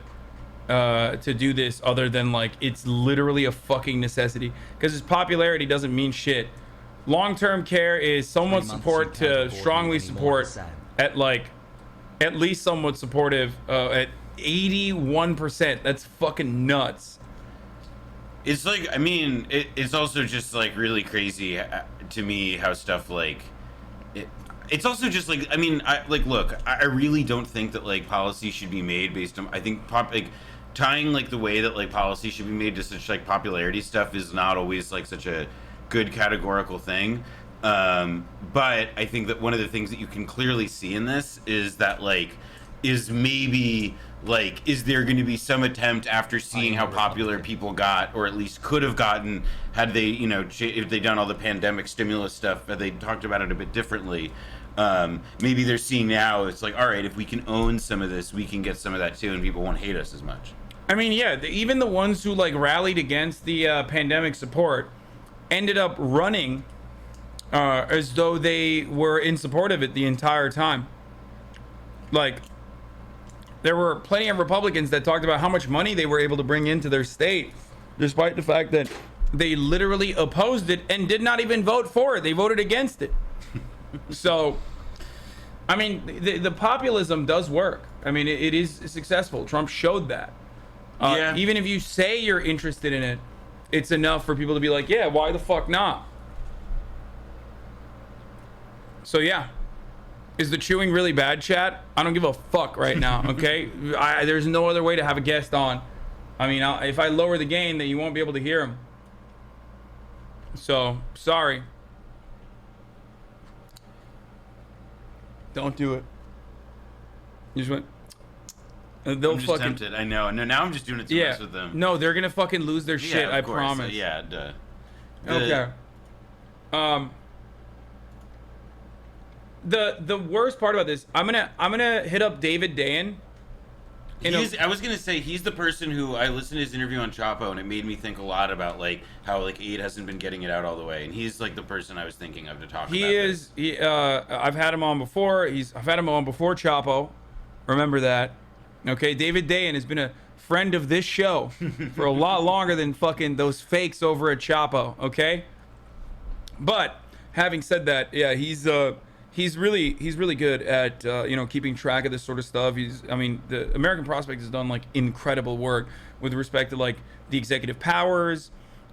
do this other than like it's literally a fucking necessity. Because its popularity doesn't mean shit. Long-term care is somewhat support to strongly support at least somewhat supportive at 81%. That's fucking nuts. It's like, I mean, it's also just like really crazy to me how stuff like it's also just like, I mean, I really don't think that like policy should be made based on, I think tying like the way that like policy should be made to such like popularity stuff is not always like such a good categorical thing. But I think that one of the things that you can clearly see in this is that like is maybe like is there going to be some attempt after seeing how popular people got, or at least could have gotten had they, you know, if they done all the pandemic stimulus stuff, had they talked about it a bit differently. Maybe they're seeing now it's like, all right, if we can own some of this, we can get some of that too, and people won't hate us as much. I mean, yeah, even the ones who like rallied against the pandemic support ended up running as though they were in support of it the entire time. Like, there were plenty of Republicans that talked about how much money they were able to bring into their state, despite the fact that they literally opposed it and did not even vote for it. They voted against it. So, I mean, the populism does work. I mean, it is successful. Trump showed that. Yeah. Even if you say you're interested in it, it's enough for people to be like, yeah, why the fuck not? So, yeah. Is the chewing really bad, chat? I don't give a fuck right now, okay? There's no other way to have a guest on. I mean, if I lower the gain, then you won't be able to hear him. So, sorry. Don't do it. You just went... They'll I'm just fucking... tempted. I know. No, now I'm just doing it to mess with them. No, they're gonna fucking lose their shit, I course. promise. Yeah, duh. Okay. The worst part about this, I'm gonna hit up David Dayen. I was gonna say he's the person who I listened to his interview on Chapo, and it made me think a lot about like how like aid hasn't been getting it out all the way, and he's like the person I was thinking of to talk about. I've had him on before. I've had him on before Chapo. Remember that. Okay, David Dayen has been a friend of this show for a lot longer than fucking those fakes over at Chapo. Okay. But having said that, yeah, he's really good at keeping track of this sort of stuff. The American Prospect has done like incredible work with respect to like the executive powers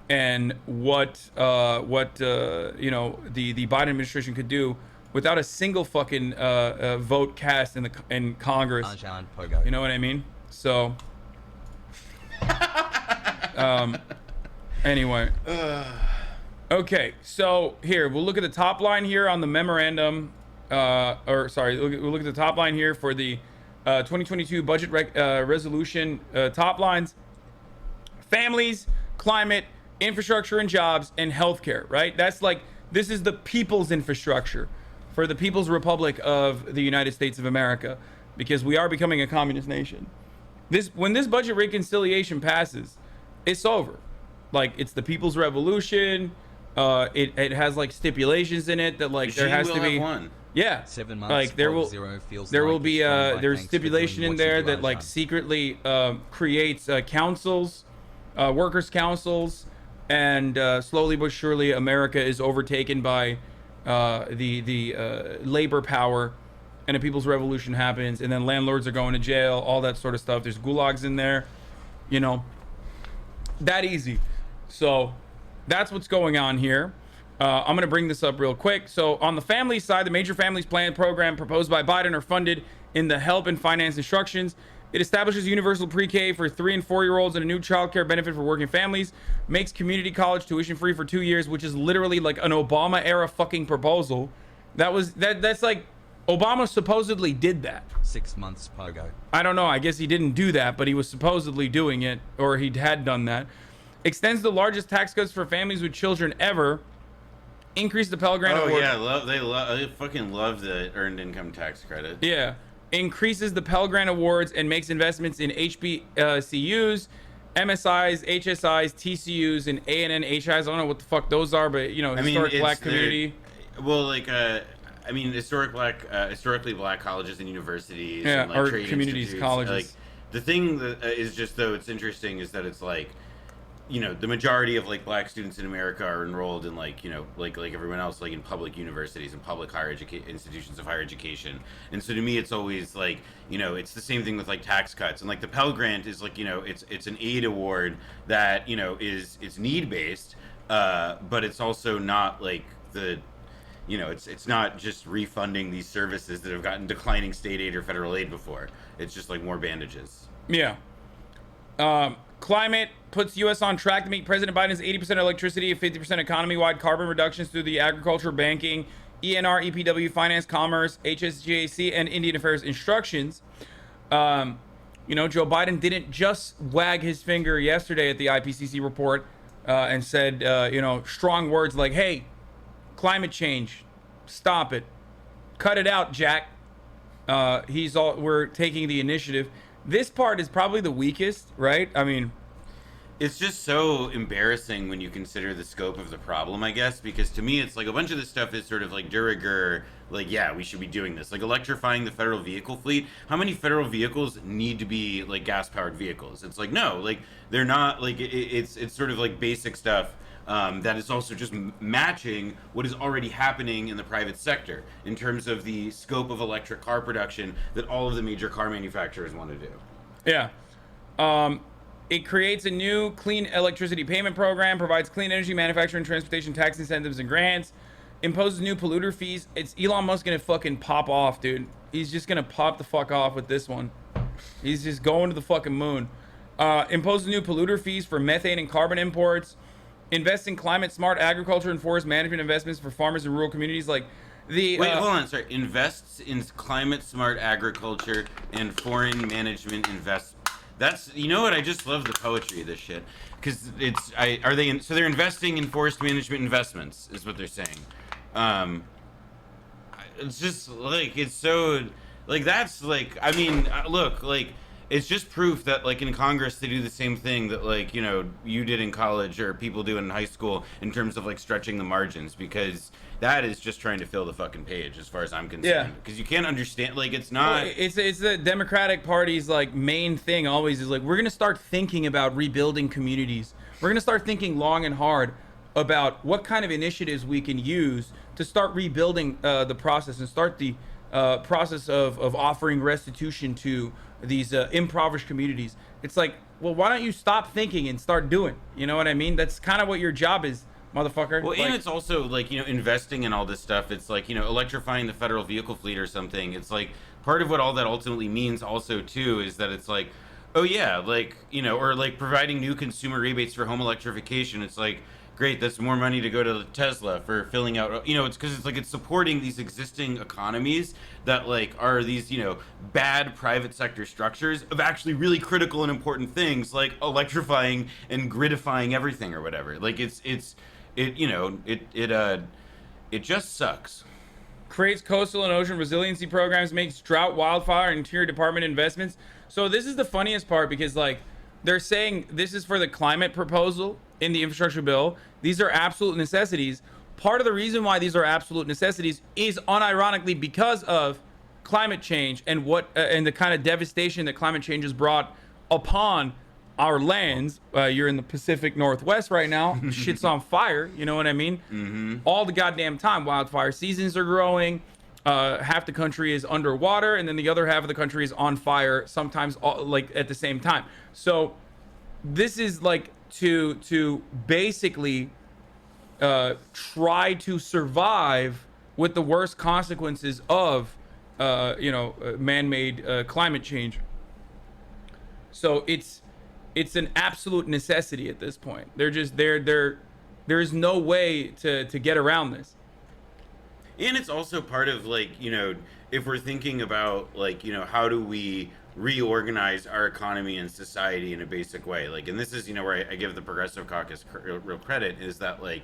and what the Biden administration could do without a single fucking vote cast in Congress. You know what I mean? So anyway. Okay, so here we'll look at the top line here on the memorandum, we'll look at the top line here for the 2022 budget resolution. Top lines: families, climate, infrastructure and jobs, and healthcare. Right? That's like, this is the people's infrastructure for the People's Republic of the United States of America, because we are becoming a communist nation. When this budget reconciliation passes, it's over. Like, it's the People's Revolution. It has like stipulations in it that like there has to be one. Yeah, 7 months. Like there will be there's stipulation in there that like secretly creates councils, workers' councils, and slowly but surely America is overtaken by the labor power, and a People's Revolution happens, and then landlords are going to jail, all that sort of stuff. There's gulags in there, that easy. So that's what's going on here. I'm going to bring this up real quick. So on the family side, the Major Families Plan program proposed by Biden are funded in the Help and Finance instructions. It establishes universal pre-K for 3 and 4-year-olds and a new child care benefit for working families. Makes community college tuition free for 2 years, which is literally like an Obama era fucking proposal. That's like, Obama supposedly did that. 6 months pogo. I don't know. I guess he didn't do that, but he was supposedly doing it, or he had done that. Extends the largest tax cuts for families with children ever. Increase the Pell Grant award. They fucking love the earned income tax credit. Yeah. Increases the Pell Grant awards and makes investments in HBCUs, MSIs, HSIs, TCUs, and ANN HIs. I don't know what the fuck those are, but historic black community. Historically black colleges and universities. Yeah, and like or trade communities, colleges. Like, the thing that is just, though, it's interesting is that it's like, the majority of like black students in America are enrolled in like everyone else, like in public universities and public institutions of higher education. And so to me, it's always like, it's the same thing with like tax cuts, and like the Pell Grant is like, it's an aid award that, it's need based, but it's also not like it's not just refunding these services that have gotten declining state aid or federal aid before. It's just like more bandages. Yeah. Climate puts U.S. on track to meet President Biden's 80% electricity and 50% economy-wide carbon reductions through the agriculture, banking, ENR, EPW, finance, commerce, HSGAC, and Indian Affairs instructions. You know, Joe Biden didn't just wag his finger yesterday at the IPCC report and said, you know, strong words like, hey, climate change, stop it. Cut it out, Jack. We're taking the initiative. This part is probably the weakest, right? I mean, it's just so embarrassing when you consider the scope of the problem, I guess, because to me, it's like a bunch of this stuff is sort of like de rigueur, like, yeah, we should be doing this. Like electrifying the federal vehicle fleet. How many federal vehicles need to be like gas-powered vehicles? It's like, no, like they're not, like it's sort of like basic stuff that is also just matching what is already happening in the private sector in terms of the scope of electric car production that all of the major car manufacturers want to do. Yeah. It creates a new clean electricity payment program, provides clean energy manufacturing, transportation tax incentives and grants, imposes new polluter fees. It's Elon Musk gonna fucking pop off, dude. He's just gonna pop the fuck off with this one. He's just going to the fucking moon. Imposes new polluter fees for methane and carbon imports. Invest in climate smart agriculture and forest management investments for farmers in rural communities. Like the wait, hold on, sorry. Invests in climate smart agriculture and foreign management investments. That's, you know what, I just love the poetry of this shit, because it's, so they're investing in forest management investments is what they're saying. It's just like, it's so, like, that's like, I mean, look, like, it's just proof that, like, in Congress they do the same thing that, like, you know, you did in college or people do in high school in terms of like stretching the margins, because that is just trying to fill the fucking page as far as I'm concerned. Yeah. Because you can't understand, like, it's not. It's the Democratic Party's like main thing always is like, we're gonna start thinking about rebuilding communities. We're gonna start thinking long and hard about what kind of initiatives we can use to start rebuilding the process and start the process of offering restitution to these impoverished communities. It's like, well, why don't you stop thinking and start doing? You know what I mean? That's kind of what your job is, motherfucker. Well, like, and it's also like, you know, investing in all this stuff. It's like, you know, electrifying the federal vehicle fleet or something. It's like part of what all that ultimately means also too is that it's like, oh yeah, like, you know, or like providing new consumer rebates for home electrification. It's like, great, that's more money to go to Tesla for filling out, you know, it's because it's like it's supporting these existing economies that like are these, you know, bad private sector structures of actually really critical and important things like electrifying and gridifying everything or whatever. Like it just sucks. Creates coastal and ocean resiliency programs, makes drought, wildfire, and interior department investments. So this is the funniest part because like they're saying this is for the climate proposal in the infrastructure bill. These are absolute necessities. Part of the reason why these are absolute necessities is unironically because of climate change and what and the kind of devastation that climate change has brought upon our lands. You're in the Pacific Northwest right now. Shit's on fire. You know what I mean? Mm-hmm. All the goddamn time. Wildfire seasons are growing. Half the country is underwater, and then the other half of the country is on fire. Sometimes like at the same time. So this is like to basically try to survive with the worst consequences of man-made climate change. So it's an absolute necessity at this point. They're just there is no way to get around this. And it's also part of like, you know, if we're thinking about like, you know, how do we reorganize our economy and society in a basic way, like, and this is, you know, where I give the Progressive Caucus real credit, is that like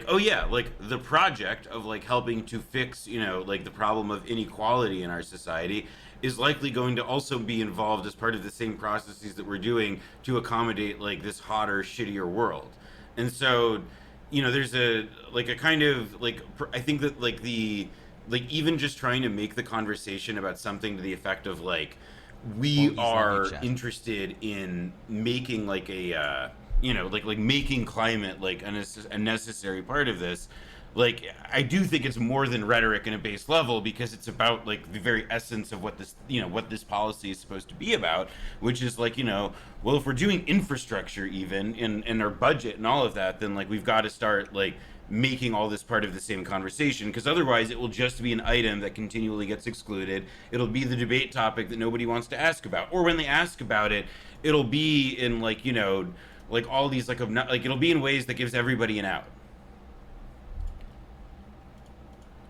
oh yeah, like the project of like helping to fix, you know, like the problem of inequality in our society is likely going to also be involved as part of the same processes that we're doing to accommodate like this hotter, shittier world. And so, you know, there's a kind of like, I think that like even just trying to make the conversation about something to the effect of like, we are interested in making like a you know, like making climate like a necessary part of this. Like, I do think it's more than rhetoric in a base level, because it's about like the very essence of what this, you know, what this policy is supposed to be about, which is like, you know, well, if we're doing infrastructure even in our budget and all of that, then like we've got to start like making all this part of the same conversation, because otherwise it will just be an item that continually gets excluded. It'll be the debate topic that nobody wants to ask about, or when they ask about it, it'll be in like, you know, like all these like it'll be in ways that gives everybody an out.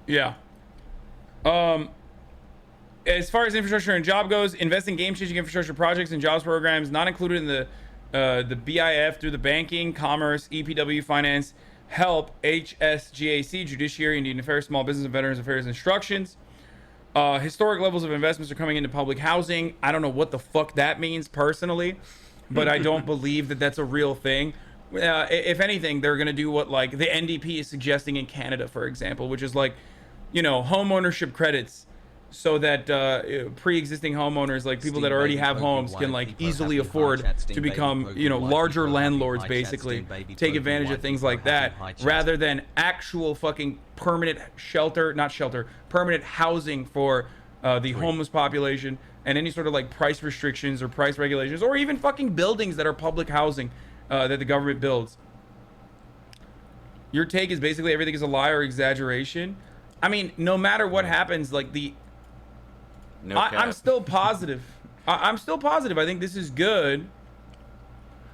Yeah. As far as infrastructure and job goes, invest in game-changing infrastructure projects and jobs programs not included in the BIF through the banking, commerce, EPW, finance, help, HSGAC, judiciary, Indian affairs, small business and veterans affairs instructions. Historic levels of investments are coming into public housing. I don't know what the fuck that means personally, but I don't believe that that's a real thing. If anything, they're going to do what like the NDP is suggesting in Canada, for example, which is like, you know, home ownership credits, so that pre-existing homeowners, like people that already have homes, can like easily afford to become, you know, larger landlords, basically take advantage of things like that, rather than actual fucking permanent permanent housing for the homeless population, and any sort of like price restrictions or price regulations, or even fucking buildings that are public housing that the government builds. Your take is basically everything is a lie or exaggeration. I mean, no matter what happens, like I'm still positive. I'm still positive. I think this is good.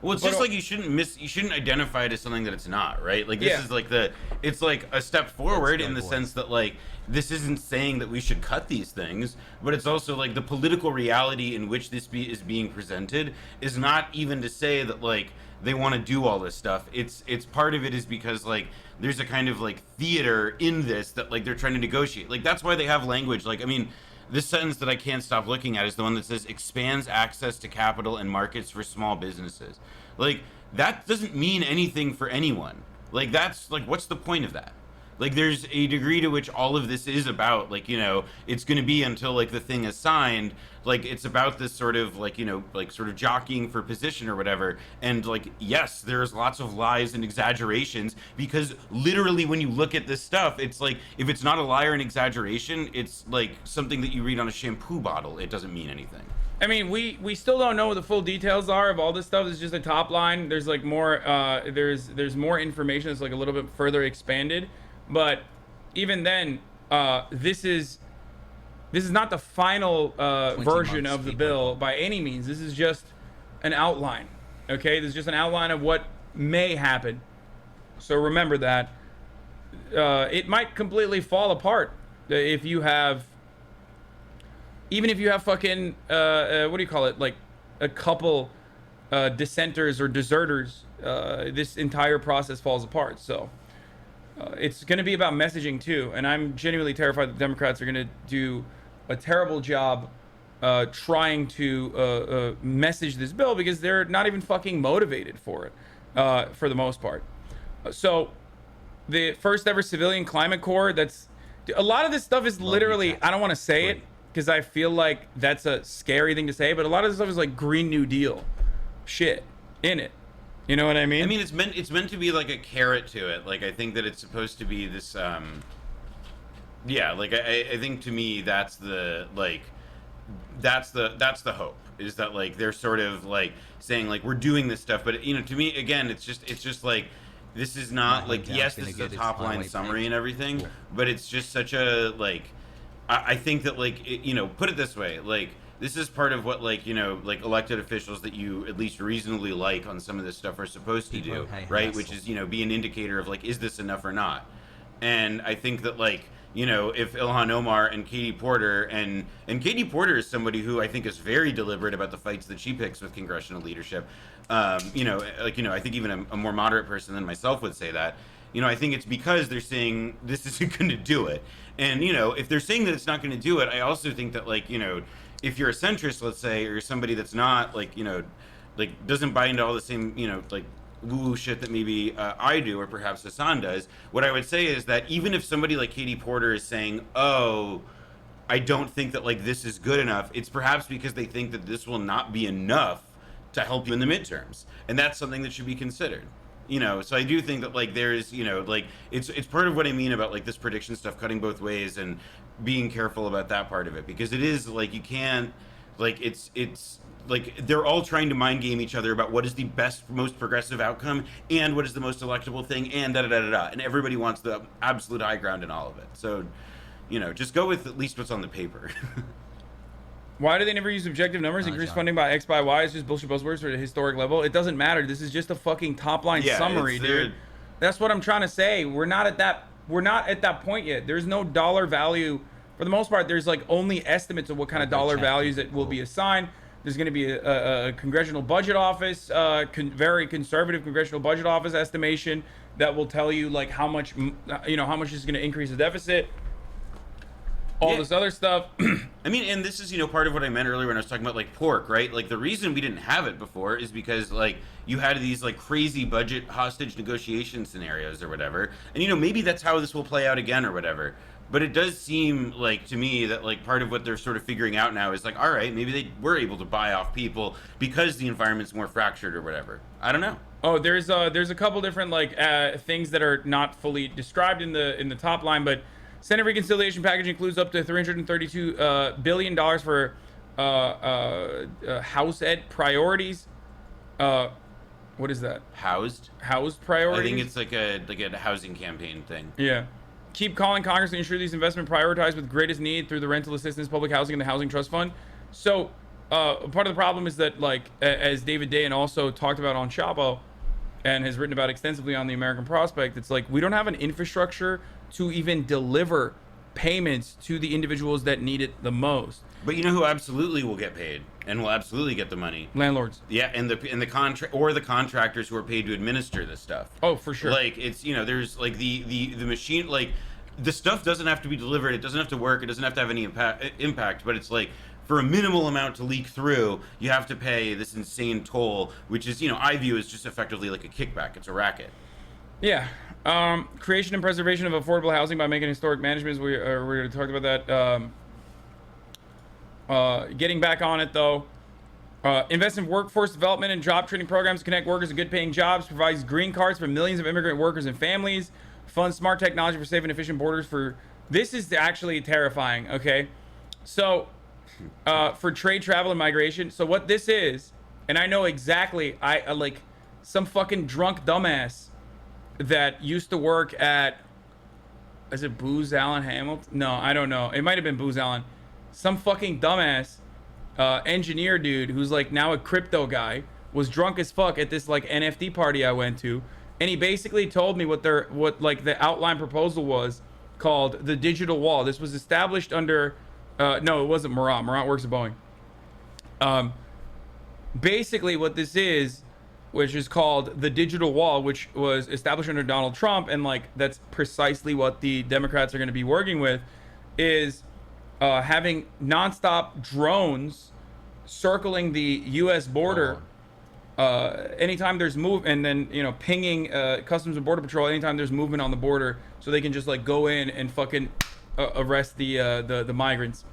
Well, it's just like you shouldn't identify it as something that it's not, right? Like this is like it's like a step forward in the sense that like this isn't saying that we should cut these things, but it's also like the political reality in which this is being presented is not even to say that like they want to do all this stuff. It's part of it is because like there's a kind of like theater in this that like they're trying to negotiate. Like that's why they have language. Like, I mean, this sentence that I can't stop looking at is the one that says expands access to capital and markets for small businesses. Like that doesn't mean anything for anyone. Like that's like, what's the point of that? Like there's a degree to which all of this is about, like, you know, it's going to be until like the thing is signed, like it's about this sort of like, you know, like sort of jockeying for position or whatever. And like, yes, there's lots of lies and exaggerations, because literally when you look at this stuff, it's like, if it's not a lie or an exaggeration, it's like something that you read on a shampoo bottle. It doesn't mean anything. I mean, we still don't know what the full details are of all this stuff. It's just a top line. There's like more, there's more information that's like a little bit further expanded. But even then, this is not the final version of the bill by any means. This is just an outline. Okay, this is just an outline of what may happen. So remember that it might completely fall apart if you have, even if you have fucking what do you call it, like a couple dissenters or deserters. This entire process falls apart. So. It's going to be about messaging too, and I'm genuinely terrified that Democrats are going to do a terrible job trying to message this bill, because they're not even fucking motivated for it, for the most part. So the first ever civilian climate corps, that's a lot of this stuff is literally, I don't want to say it because I feel like that's a scary thing to say, but a lot of this stuff is like Green New Deal shit in it. You know what I mean? I mean, it's meant to be like a carrot to it. Like, I think that it's supposed to be this, yeah, like I think to me that's the like, that's the hope, is that like they're sort of like saying like we're doing this stuff, but you know, to me again, it's just like this is not like, yes, this is a top line summary and everything, but it's just such a like, I think that like you know, put it this way, like. This is part of what, like, you know, like elected officials that you at least reasonably like on some of this stuff are supposed to do, right? Which is, you know, be an indicator of like, is this enough or not? And I think that like, you know, if Ilhan Omar and Katie Porter, and Katie Porter is somebody who I think is very deliberate about the fights that she picks with congressional leadership. You know, like, you know, I think even a more moderate person than myself would say that. You know, I think it's because they're saying this isn't going to do it. And, you know, if they're saying that it's not going to do it, I also think that, like, you know, if you're a centrist, let's say, or you're somebody that's not, like, you know, like, doesn't buy into all the same, you know, like, woo-woo shit that maybe I do, or perhaps Hasan does, what I would say is that even if somebody like Katie Porter is saying, oh, I don't think that, like, this is good enough, it's perhaps because they think that this will not be enough to help you in the midterms. And that's something that should be considered. You know, so I do think that, like, there's, you know, like, it's part of what I mean about, like, this prediction stuff cutting both ways and being careful about that part of it, because it is, like, you can't Like it's like they're all trying to mind game each other about what is the best, most progressive outcome and what is the most electable thing and da-da-da-da-da. And everybody wants the absolute high ground in all of it. So, you know, just go with at least what's on the paper. Why do they never use objective numbers? Increase funding by X by Y is just bullshit buzzwords for the historic level. It doesn't matter. This is just a fucking top line summary, dude. That's what I'm trying to say. We're not at that point yet. There's no dollar value. For the most part, there's like only estimates of what kind of dollar values that will be assigned. There's going to be a congressional budget office, very conservative congressional budget office estimation that will tell you like how much, how much is going to increase the deficit. All this other stuff. I mean, and this is, part of what I meant earlier when I was talking about like pork, right? Like the reason we didn't have it before is because like you had these like crazy budget hostage negotiation scenarios or whatever. And maybe that's how this will play out again or whatever. But it does seem like to me that like part of what they're sort of figuring out now is like, all right, maybe they were able to buy off people because the environment's more fractured or whatever. I don't know. Oh, there's a couple different like things that are not fully described in the top line, but Senate reconciliation package includes up to $332 billion for House Ed priorities. What is that? Housed priorities? I think it's like a housing campaign thing. Yeah. Keep calling Congress to ensure these investments prioritized with greatest need through the rental assistance, public housing, and the housing trust fund. So part of the problem is that, like, as David Dayen also talked about on Chapo and has written about extensively on the American Prospect, it's like we don't have an infrastructure to even deliver payments to the individuals that need it the most. But you know who absolutely will get paid and will absolutely get the money? Landlords. Yeah, and the contract or the contractors who are paid to administer this stuff. Oh, for sure. Like it's there's like the machine, like the stuff doesn't have to be delivered, it doesn't have to work, it doesn't have to have any impact, but it's like for a minimal amount to leak through, you have to pay this insane toll, which is I view as just effectively like a kickback. It's a racket. Yeah. Creation and preservation of affordable housing by making historic management. We're going to talk about that. Getting back on it though. Invest in workforce development and job training programs to connect workers to good paying jobs. Provides green cards for millions of immigrant workers and families. Funds smart technology for safe and efficient borders. This is actually terrifying. Okay, so for trade, travel, and migration. So what this is, and I know exactly. I like some fucking drunk dumbass that used to work at, is it Booz Allen Hamilton? No, I don't know. It might have been Booz Allen. Some fucking dumbass engineer dude who's like now a crypto guy was drunk as fuck at this like NFT party I went to, and he basically told me what the outline proposal was called the digital wall. This was established under no, it wasn't Murat. Murat works at Boeing. Basically what this is, which is called the digital wall, which was established under Donald Trump, and like that's precisely what the Democrats are going to be working with, is having nonstop drones circling the U.S. border anytime there's and then pinging Customs and Border Patrol anytime there's movement on the border, so they can just like go in and fucking arrest the migrants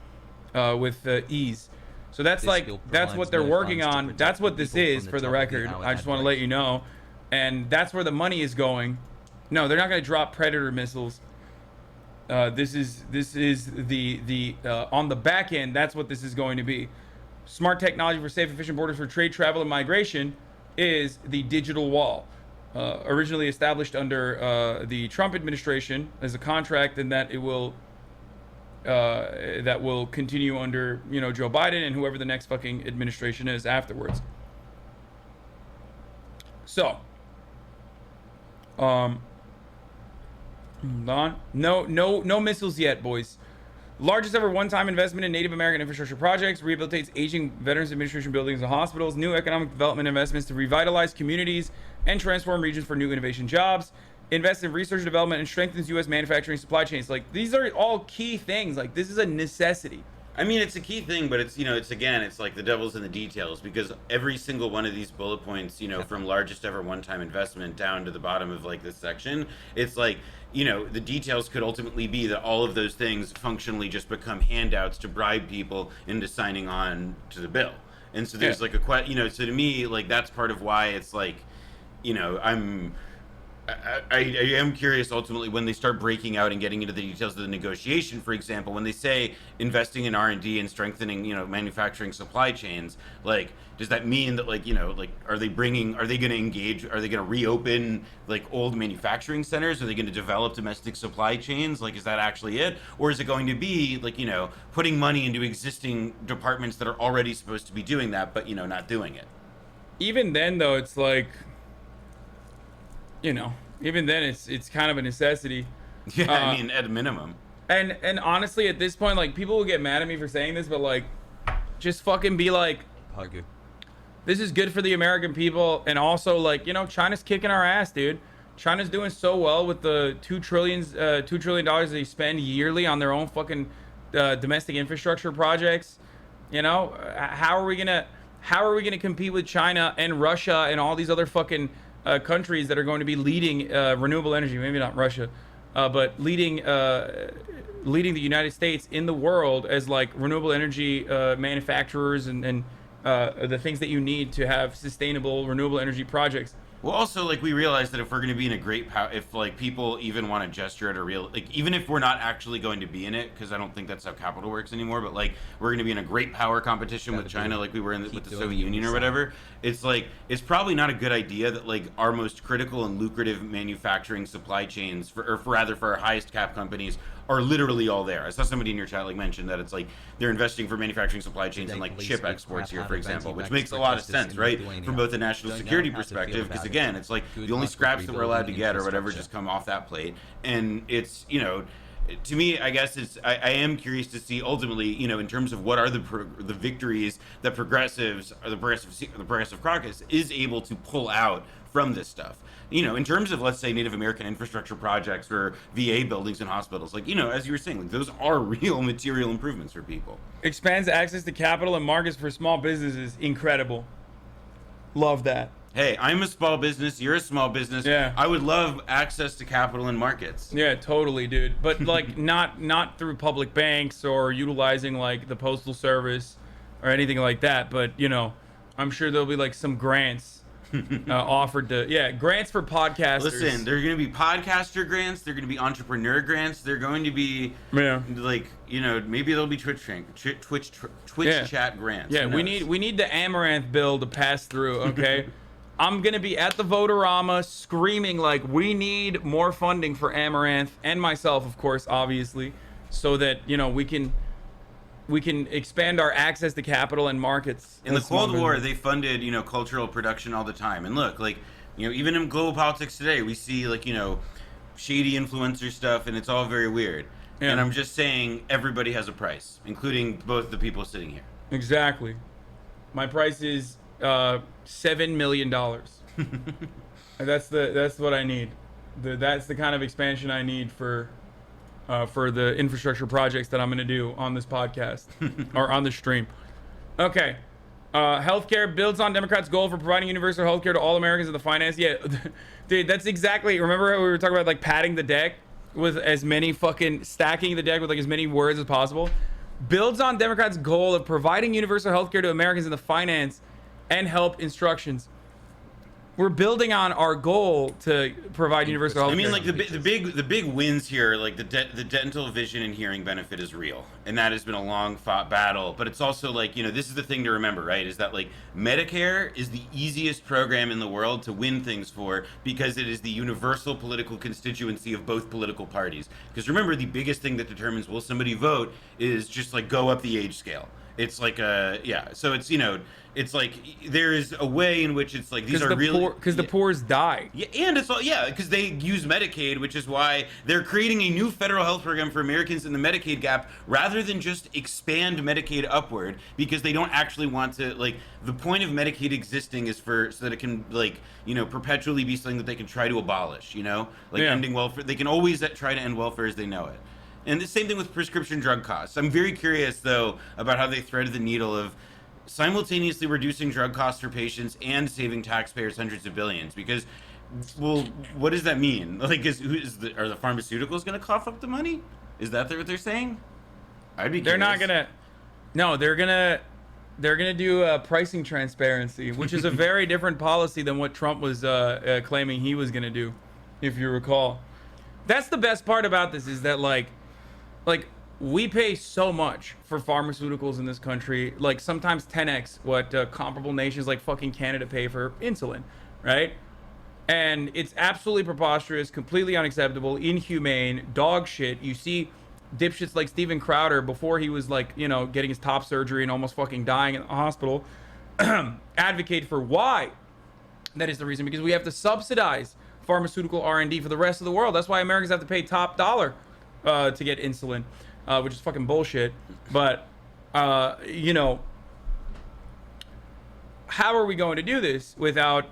with ease. So that's what they're working on. That's what this is, for the record. I just want to let you know. And that's where the money is going. No, they're not going to drop Predator missiles. This is the on the back end, that's what this is going to be. Smart technology for safe, efficient borders for trade, travel, and migration is the digital wall. Originally established under the Trump administration as a contract, and that it will that will continue under Joe Biden and whoever the next fucking administration is afterwards. So, hold on. No missiles yet, boys. Largest ever one-time investment in Native American infrastructure projects, rehabilitates aging Veterans Administration buildings and hospitals, new economic development investments to revitalize communities and transform regions for new innovation jobs, invest in research and development, and strengthens U.S. manufacturing supply chains. Like, these are all key things. Like, this is a necessity. I mean, it's a key thing, but it's, it's like the devil's in the details, because every single one of these bullet points, from largest ever one-time investment down to the bottom of like this section, it's like, the details could ultimately be that all of those things functionally just become handouts to bribe people into signing on to the bill. And so there's like so to me, like, that's part of why it's like, I am curious ultimately when they start breaking out and getting into the details of the negotiation. For example, when they say investing in R&D and strengthening, manufacturing supply chains, like, does that mean that, like, are they going to engage? Are they going to reopen like old manufacturing centers? Are they going to develop domestic supply chains? Like, is that actually it, or is it going to be like, putting money into existing departments that are already supposed to be doing that, but not doing it? Even then, though, it's like, even then it's kind of a necessity. Yeah, I mean, at a minimum. And honestly, at this point, like, people will get mad at me for saying this, but like, just fucking be like, this is good for the American people, and also, like, China's kicking our ass, dude. China's doing so well with the $2 trillion they spend yearly on their own fucking domestic infrastructure projects. How are we gonna compete with China and Russia and all these other fucking countries that are going to be leading renewable energy? Maybe not Russia, but leading the United States in the world as like renewable energy manufacturers and the things that you need to have sustainable renewable energy projects. Well, also, like, we realize that if we're going to be in a great power, if like people even want to gesture at a real, like, even if we're not actually going to be in it, because I don't think that's how capital works anymore, but like, we're going to be in a great power competition with China, like we were with the Soviet Union or whatever. It's like, it's probably not a good idea that like our most critical and lucrative manufacturing supply chains, for our highest cap companies, are literally all there. I saw somebody in your chat like mentioned that it's like they're investing for manufacturing supply chains and like chip exports here, for example, which makes a lot of sense, right? From both a national security perspective, because again, it's like the only scraps that we're allowed to get or whatever just come off that plate, and it's to me, I guess I am curious to see ultimately, in terms of what are the victories that the progressive caucus is able to pull out from this stuff. In terms of, let's say, Native American infrastructure projects or VA buildings and hospitals, like, as you were saying, like, those are real material improvements for people. Expands access to capital and markets for small businesses. Incredible. Love that. Hey, I'm a small business. You're a small business. Yeah. I would love access to capital and markets. Yeah, totally, dude. But like, not through public banks or utilizing like the postal service or anything like that. But I'm sure there'll be like some grants offered to grants for podcasters. Listen, there are going to be podcaster grants. There are going to be entrepreneur grants. They're going to be like, maybe there'll be Twitch chat grants. Yeah, we need the Amaranth bill to pass through. Okay. I'm gonna be at the Votorama screaming like, we need more funding for Amaranth and myself, of course, obviously, so that we can expand our access to capital and markets. In the Cold War, they funded cultural production all the time, and look, like, even in global politics today, we see like shady influencer stuff, and it's all very weird. Yeah. And I'm just saying, everybody has a price, including both the people sitting here. Exactly. My price is $7 million. That's what I need. That's the kind of expansion I need for the infrastructure projects that I'm going to do on this podcast or on the stream. Okay. Healthcare builds on Democrats' goal for providing universal healthcare to all Americans in the finance. Yeah, dude, that's exactly. Remember how we were talking about like padding the deck with as many stacking the deck with like as many words as possible? Builds on Democrats' goal of providing universal healthcare to Americans in the finance and help instructions. We're building on our goal to provide universal health care. I mean, like the big wins here, like the dental, vision, and hearing benefit is real, and that has been a long fought battle. But it's also like, this is the thing to remember, right? Is that like Medicare is the easiest program in the world to win things for, because it is the universal political constituency of both political parties. Because remember, the biggest thing that determines will somebody vote is just like go up the age scale. It's like so it's it's like there is a way in which it's like these are really because the poor's die. Yeah, and it's all because they use Medicaid, which is why they're creating a new federal health program for Americans in the Medicaid gap rather than just expand Medicaid upward, because they don't actually want to, like, the point of Medicaid existing is so that it can perpetually be something that they can try to abolish, ending welfare. They can always try to end welfare as they know it. And the same thing with prescription drug costs. I'm very curious, though, about how they threaded the needle of simultaneously reducing drug costs for patients and saving taxpayers hundreds of billions. Because, well, what does that mean? Like, are the pharmaceuticals going to cough up the money? Is that what they're saying? I'd be curious. They're not going to. No, they're going to do pricing transparency, which is a very different policy than what Trump was claiming he was going to do. if you recall. That's the best part about this, is that like we pay so much for pharmaceuticals in this country, like sometimes 10x what comparable nations like fucking Canada pay for insulin, right? And it's absolutely preposterous, completely unacceptable, inhumane, dog shit. You see dipshits like Steven Crowder, before he was like, you know, getting his top surgery and almost fucking dying in the hospital, advocate for why that is the reason, because we have to subsidize pharmaceutical R&D for the rest of the world. That's why Americans have to pay top dollar to get insulin, which is fucking bullshit. But you know, how are we going to do this without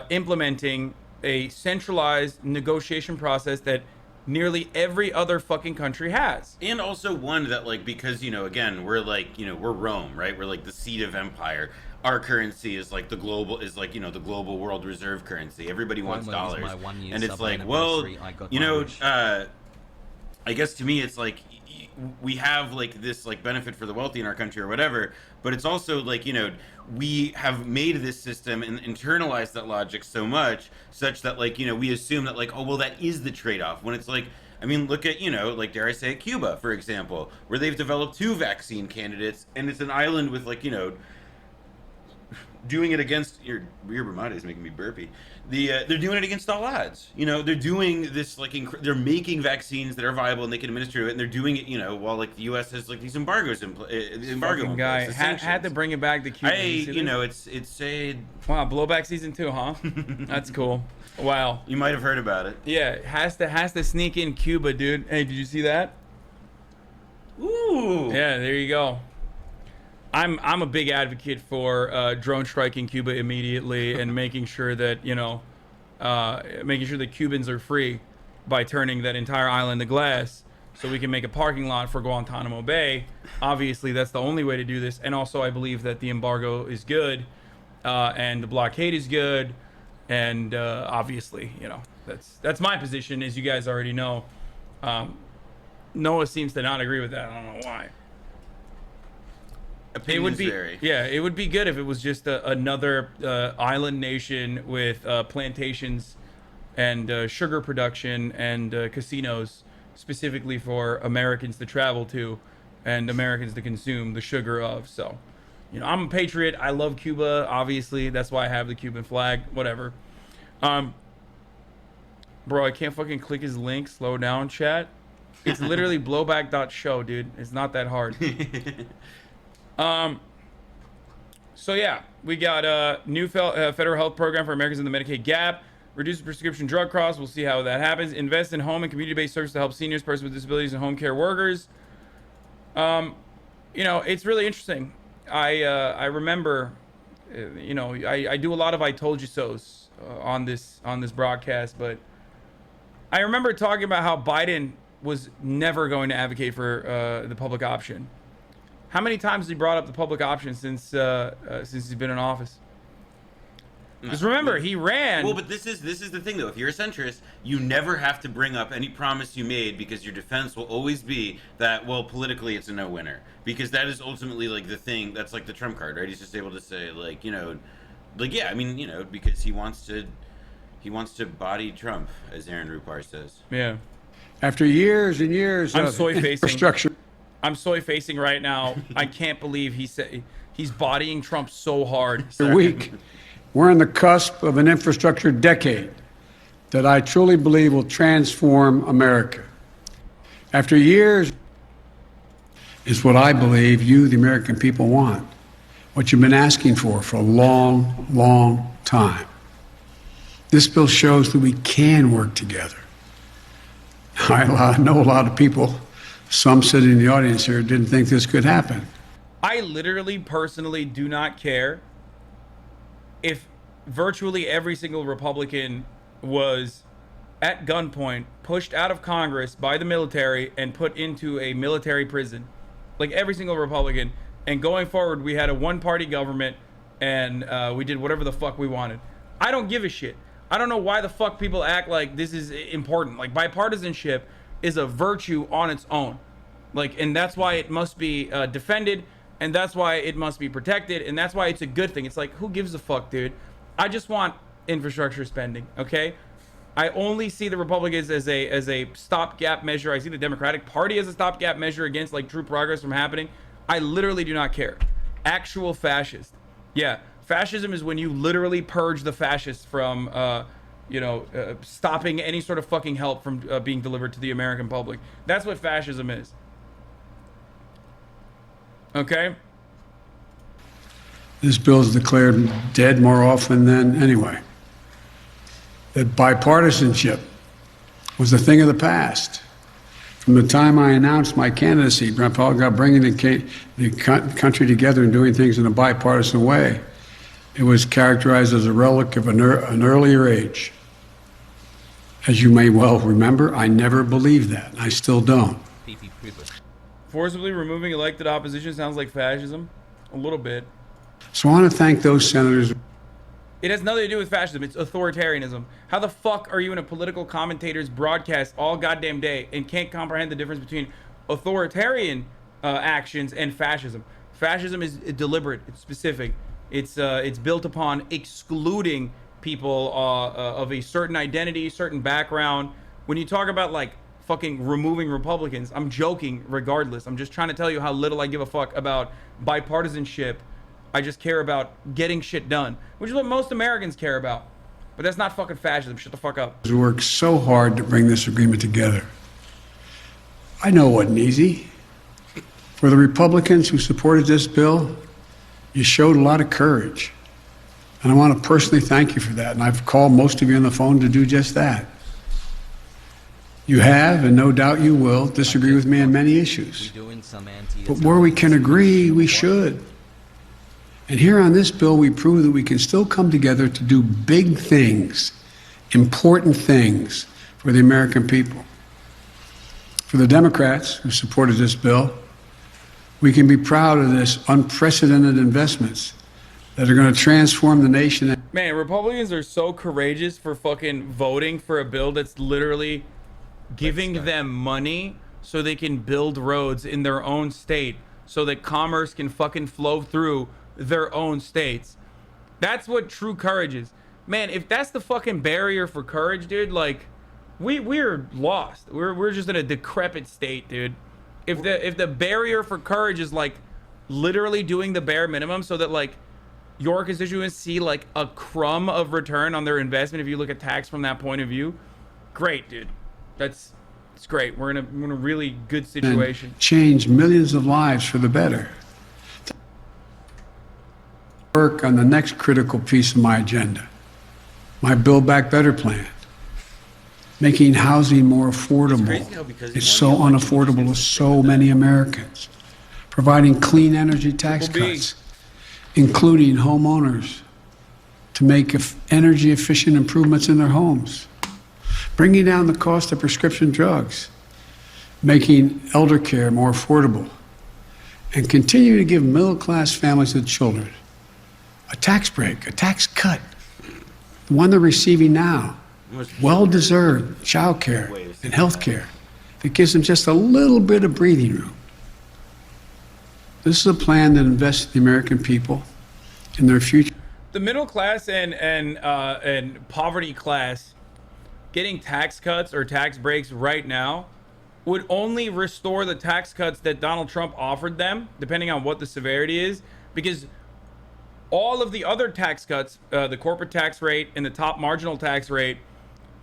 implementing a centralized negotiation process that nearly every other fucking country has? And also one that, like, because, you know, again, we're like, you know, we're Rome, right? We're like the seat of empire. Our currency is like the global, is like, you know, the global world reserve currency. Everybody wants dollars. And it's like, well, you know, I guess to me it's like, we have like this like benefit for the wealthy in our country or whatever, but it's also like, you know, we have made this system and internalized that logic so much such that, like, you know, we assume that, like, oh, well, that is the trade-off, when it's like, I mean, look at, you know, like, dare I say it, Cuba, for example, where they've developed 2 vaccine candidates, and it's an island with, like, you know, doing it against your Ramada is making me burpy. They're doing it against all odds. You know, they're doing this like they're making vaccines that are viable and they can administer it, and they're doing it, you know, while like the U.S. has like these embargoes in fucking guy had to bring it back to Cuba. You know, it's a wow, blowback season 2, huh? That's cool. Wow, you might have heard about it. Yeah, has to sneak in Cuba, dude. Hey, did you see that? Ooh. Yeah, there you go. I'm a big advocate for drone striking Cuba immediately and making sure that, you know, making sure the Cubans are free by turning that entire island to glass so we can make a parking lot for Guantanamo Bay. Obviously, that's the only way to do this. And also, I believe that the embargo is good and the blockade is good. And obviously, you know, that's my position, as you guys already know. Noah seems to not agree with that. I don't know why. It would be, yeah, it would be good if it was just another island nation with plantations and sugar production and casinos specifically for Americans to travel to and Americans to consume the sugar of. So, you know, I'm a patriot. I love Cuba, obviously. That's why I have the Cuban flag, whatever. Bro, I can't fucking click his link. Slow down, chat. It's literally blowback.show, dude. It's not that hard. So yeah, we got a new federal health program for Americans in the Medicaid gap, reduce prescription drug costs. We'll see how that happens. Invest in home and community-based services to help seniors, persons with disabilities, and home care workers. You know, it's really interesting. I remember, you know, I do a lot of I told you so's on this broadcast, but I remember talking about how Biden was never going to advocate for the public option. How many times has he brought up the public option since he's been in office? Because remember, he ran. Well, but this is the thing, though. If you're a centrist, you never have to bring up any promise you made, because your defense will always be that, well, politically it's a no-winner, because that is ultimately like the thing that's like the trump card, right? He's just able to say, like, you know, like, yeah, I mean, you know, because he wants to body Trump, as Aaron Rupar says. Yeah. After years and years of infrastructure. I'm soy facing right now. I can't believe he's bodying Trump so hard. Week, we're on the cusp of an infrastructure decade that I truly believe will transform America. After years, is what I believe you, the American people, want. What you've been asking for a long, long time. This bill shows that we can work together. I know a lot of people, some sitting in the audience here, didn't think this could happen. I literally, personally do not care if virtually every single Republican was at gunpoint, pushed out of Congress by the military and put into a military prison. Like every single Republican. And going forward, we had a one-party government and we did whatever the fuck we wanted. I don't give a shit. I don't know why the fuck people act like this is important. Like, bipartisanship is a virtue on its own. Like, and that's why it must be defended, and that's why it must be protected, and that's why it's a good thing. It's like, who gives a fuck, dude? I just want infrastructure spending, okay? I only see the Republicans as a stopgap measure. I see the Democratic Party as a stopgap measure against like true progress from happening. I literally do not care. Actual fascist. Yeah, fascism is when you literally purge the fascists from, stopping any sort of fucking help from being delivered to the American public. That's what fascism is. Okay? This bill is declared dead more often than anyway. That bipartisanship was a thing of the past. From the time I announced my candidacy, about bringing the country together and doing things in a bipartisan way, it was characterized as a relic of an earlier age. As you may well remember, I never believed that, and I still don't. Forcibly removing elected opposition sounds like fascism. A little bit. So I want to thank those senators. It has nothing to do with fascism. It's authoritarianism. How the fuck are you in a political commentator's broadcast all goddamn day and can't comprehend the difference between authoritarian actions and fascism? Fascism is deliberate. It's specific. It's built upon excluding people of a certain identity, certain background. When you talk about like fucking removing Republicans, I'm joking regardless. I'm just trying to tell you how little I give a fuck about bipartisanship. I just care about getting shit done, which is what most Americans care about. But that's not fucking fascism. Shut the fuck up. Worked so hard to bring this agreement together. I know it wasn't easy. For the Republicans who supported this bill, you showed a lot of courage. And I want to personally thank you for that. And I've called most of you on the phone to do just that. You have, and no doubt you will, disagree with me on many issues. But where we can agree, we should. And here on this bill, we prove that we can still come together to do big things, important things for the American people. For the Democrats who supported this bill, we can be proud of this unprecedented investments that are going to transform the nation. Man, Republicans are so courageous for fucking voting for a bill that's literally giving them money so they can build roads in their own state so that commerce can fucking flow through their own states. That's what true courage is. Man, if that's the fucking barrier for courage, dude, like we're lost. We're just in a decrepit state, dude. If the barrier for courage is like literally doing the bare minimum so that like your constituents see like a crumb of return on their investment, if you look at tax from that point of view, great, dude. It's great. We're in a really good situation. And change millions of lives for the better. Work on the next critical piece of my agenda, my Build Back Better plan. Making housing more affordable. It's so unaffordable to so many Americans. Providing clean energy tax cuts, including homeowners, to make energy efficient improvements in their homes. Bringing down the cost of prescription drugs. Making elder care more affordable. And continue to give middle-class families and children a tax break, a tax cut, the one they're receiving now, well-deserved child care and health care that gives them just a little bit of breathing room. This is a plan that invests in the American people in their future. The middle class and poverty class getting tax cuts or tax breaks right now would only restore the tax cuts that Donald Trump offered them, depending on what the severity is, because all of the other tax cuts, the corporate tax rate and the top marginal tax rate,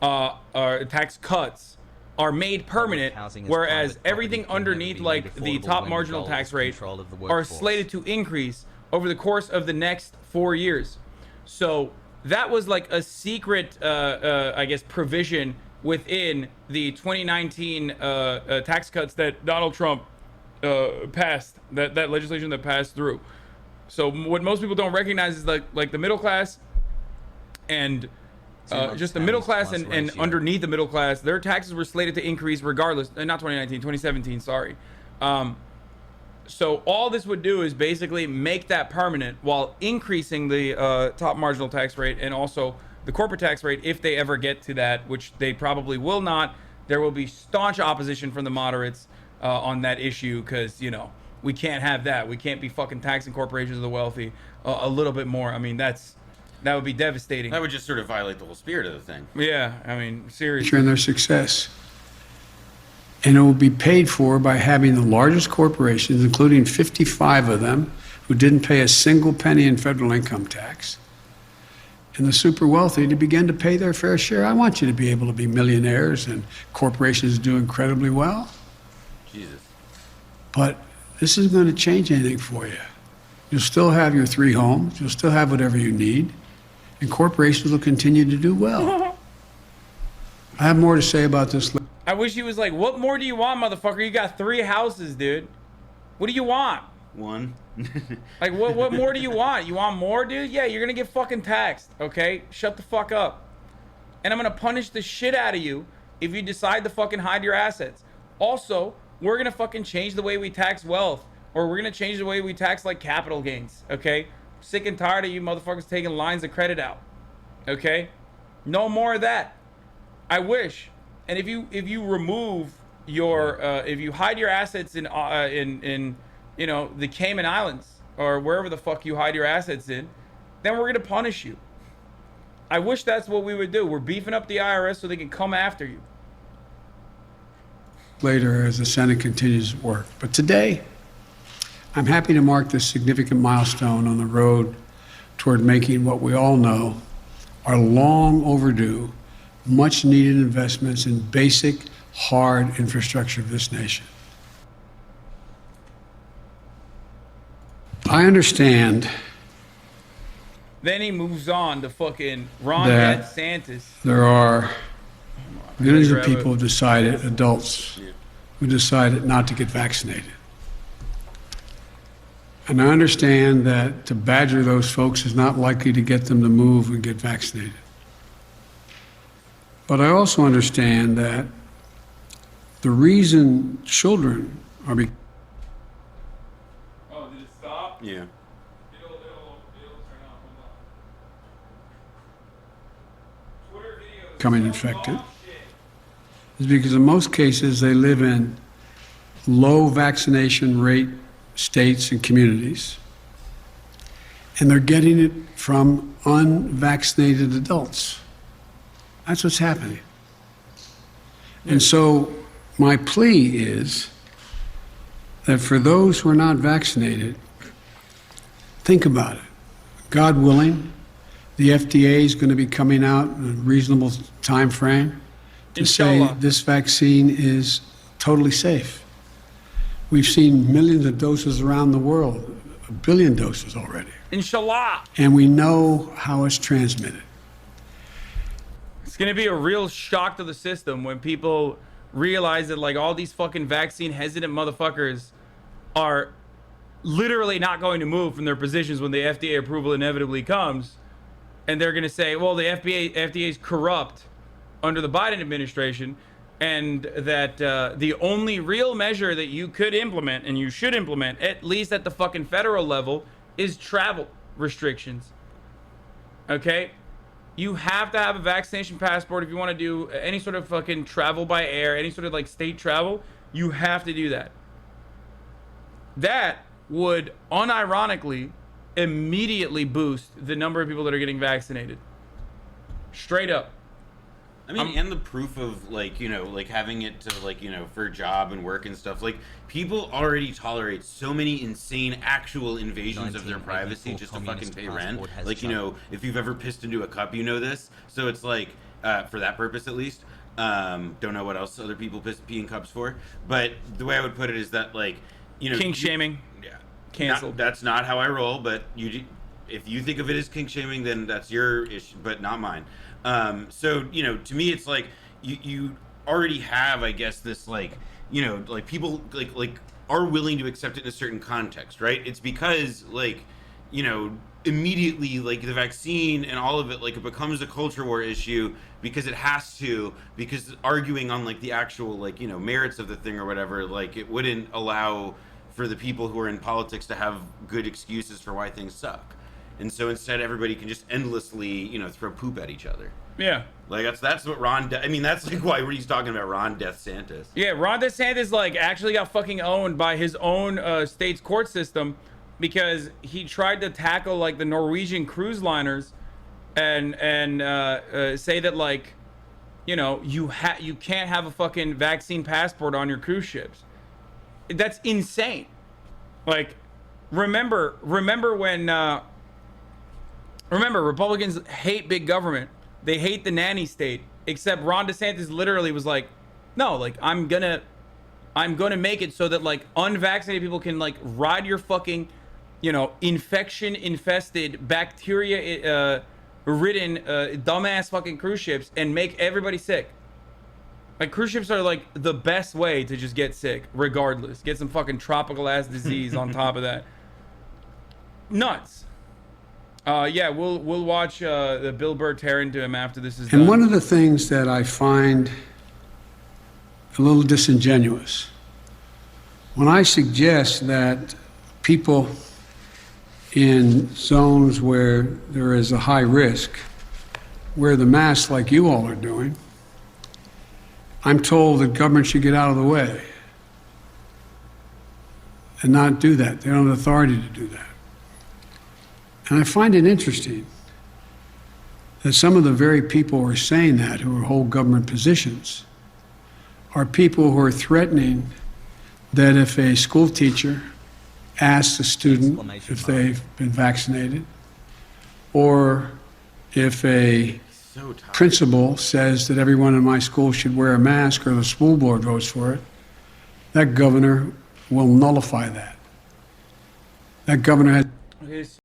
tax cuts are made permanent, whereas everything underneath, like the top marginal tax rate, are slated to increase over the course of the next 4 years. So that was like a secret, I guess, provision within the 2019 tax cuts that Donald Trump passed, that legislation that passed through. So what most people don't recognize is like the middle class and just the middle class and underneath the middle class, their taxes were slated to increase regardless. Not 2019, 2017, sorry. So all this would do is basically make that permanent while increasing the top marginal tax rate and also the corporate tax rate if they ever get to that, which they probably will not. There will be staunch opposition from the moderates on that issue because, you know, we can't have that. We can't be fucking taxing corporations of the wealthy a little bit more. I mean, that's That would be devastating. That would just sort of violate the whole spirit of the thing. Yeah, I mean, seriously. And their success. And it will be paid for by having the largest corporations, including 55 of them, who didn't pay a single penny in federal income tax, and the super wealthy to begin to pay their fair share. I want you to be able to be millionaires and corporations do incredibly well. Jesus. But this isn't going to change anything for you. You'll still have your 3 homes. You'll still have whatever you need. And corporations will continue to do well. I have more to say about this. I wish he was like, what more do you want, motherfucker? You got 3 houses, dude. What do you want? 1. Like, what more do you want? You want more, dude? Yeah, you're gonna get fucking taxed, okay? Shut the fuck up. And I'm gonna punish the shit out of you if you decide to fucking hide your assets. Also, we're gonna fucking change the way we tax wealth, or we're gonna change the way we tax, like, capital gains, okay? Sick and tired of you motherfuckers taking lines of credit out, okay? No more of that. I wish. And if you remove your if you hide your assets in you know, the Cayman Islands or wherever the fuck you hide your assets in, then we're gonna punish you. I wish that's what we would do. We're beefing up the IRS so they can come after you. Later as the Senate continues its work. But today, I'm happy to mark this significant milestone on the road toward making what we all know are long overdue, much needed investments in basic, hard infrastructure of this nation. I understand Then he moves on to fucking Ron that DeSantis. there are millions of people who decided, adults, who decided not to get vaccinated. And I understand that to badger those folks is not likely to get them to move and get vaccinated. But I also understand that the reason children are Oh, did it stop? Yeah. It'll turn on. Hold on. Twitter videos becoming infected is because in most cases they live in low vaccination rate states and communities, and they're getting it from unvaccinated adults. That's what's happening. And so my plea is that for those who are not vaccinated, think about it. God willing, the FDA is going to be coming out in a reasonable time frame to say this vaccine is totally safe. We've seen millions of doses around the world, 1 billion doses already. Inshallah. And we know how it's transmitted. It's gonna be a real shock to the system when people realize that, like, all these fucking vaccine hesitant motherfuckers are literally not going to move from their positions when the FDA approval inevitably comes, and they're gonna say, well, the FDA is corrupt under the Biden administration, and that the only real measure that you could implement, and you should implement, at least at the fucking federal level, is travel restrictions. Okay? You have to have a vaccination passport if you want to do any sort of fucking travel by air, any sort of, like, state travel. You have to do that. That would unironically immediately boost the number of people that are getting vaccinated. Straight up. I mean, and the proof of, like, you know, like, having it to, like, you know, for a job and work and stuff. Like, people already tolerate so many insane actual invasions of their privacy just to fucking pay rent. Like, you know, if you've ever pissed into a cup, you know this. So it's like, for that purpose at least. Don't know what else other people pee in cups for. But the way I would put it is that, like, you know, kink shaming. Yeah. Canceled. That's not how I roll, but if you think of it as kink shaming, then that's your issue, but not mine. So, you know, to me, it's like you already have, I guess, this, like, you know, like, people like are willing to accept it in a certain context, right? It's because, like, you know, immediately, like, the vaccine and all of it, like, it becomes a culture war issue because it has to, because arguing on, like, the actual, like, you know, merits of the thing or whatever, like, it wouldn't allow for the people who are in politics to have good excuses for why things suck. And so instead, everybody can just endlessly, you know, throw poop at each other. Yeah. Like, that's what I mean, that's, like, why he's talking about Ron DeSantis. Yeah, Ron DeSantis, like, actually got fucking owned by his own state's court system because he tried to tackle, like, the Norwegian cruise liners and say that like, you know, you can't have a fucking vaccine passport on your cruise ships. That's insane. Like, remember when Republicans hate big government. They hate the nanny state. Except Ron DeSantis literally was like, no, like I'm gonna make it so that like unvaccinated people can like ride your fucking, you know, infection infested, bacteria ridden dumbass fucking cruise ships and make everybody sick. Like, cruise ships are like the best way to just get sick regardless. Get some fucking tropical ass disease on top of that. Nuts. Yeah, we'll watch the Bill Burr tear into him after this is done. And one of the things that I find a little disingenuous, when I suggest that people in zones where there is a high risk wear the mask like you all are doing, I'm told that government should get out of the way and not do that. They don't have authority to do that. And I find it interesting that some of the very people who are saying that, who hold government positions, are people who are threatening that if a school teacher asks a student if they've been vaccinated, or if a principal says that everyone in my school should wear a mask, or the school board votes for it, that governor will nullify that. That governor has...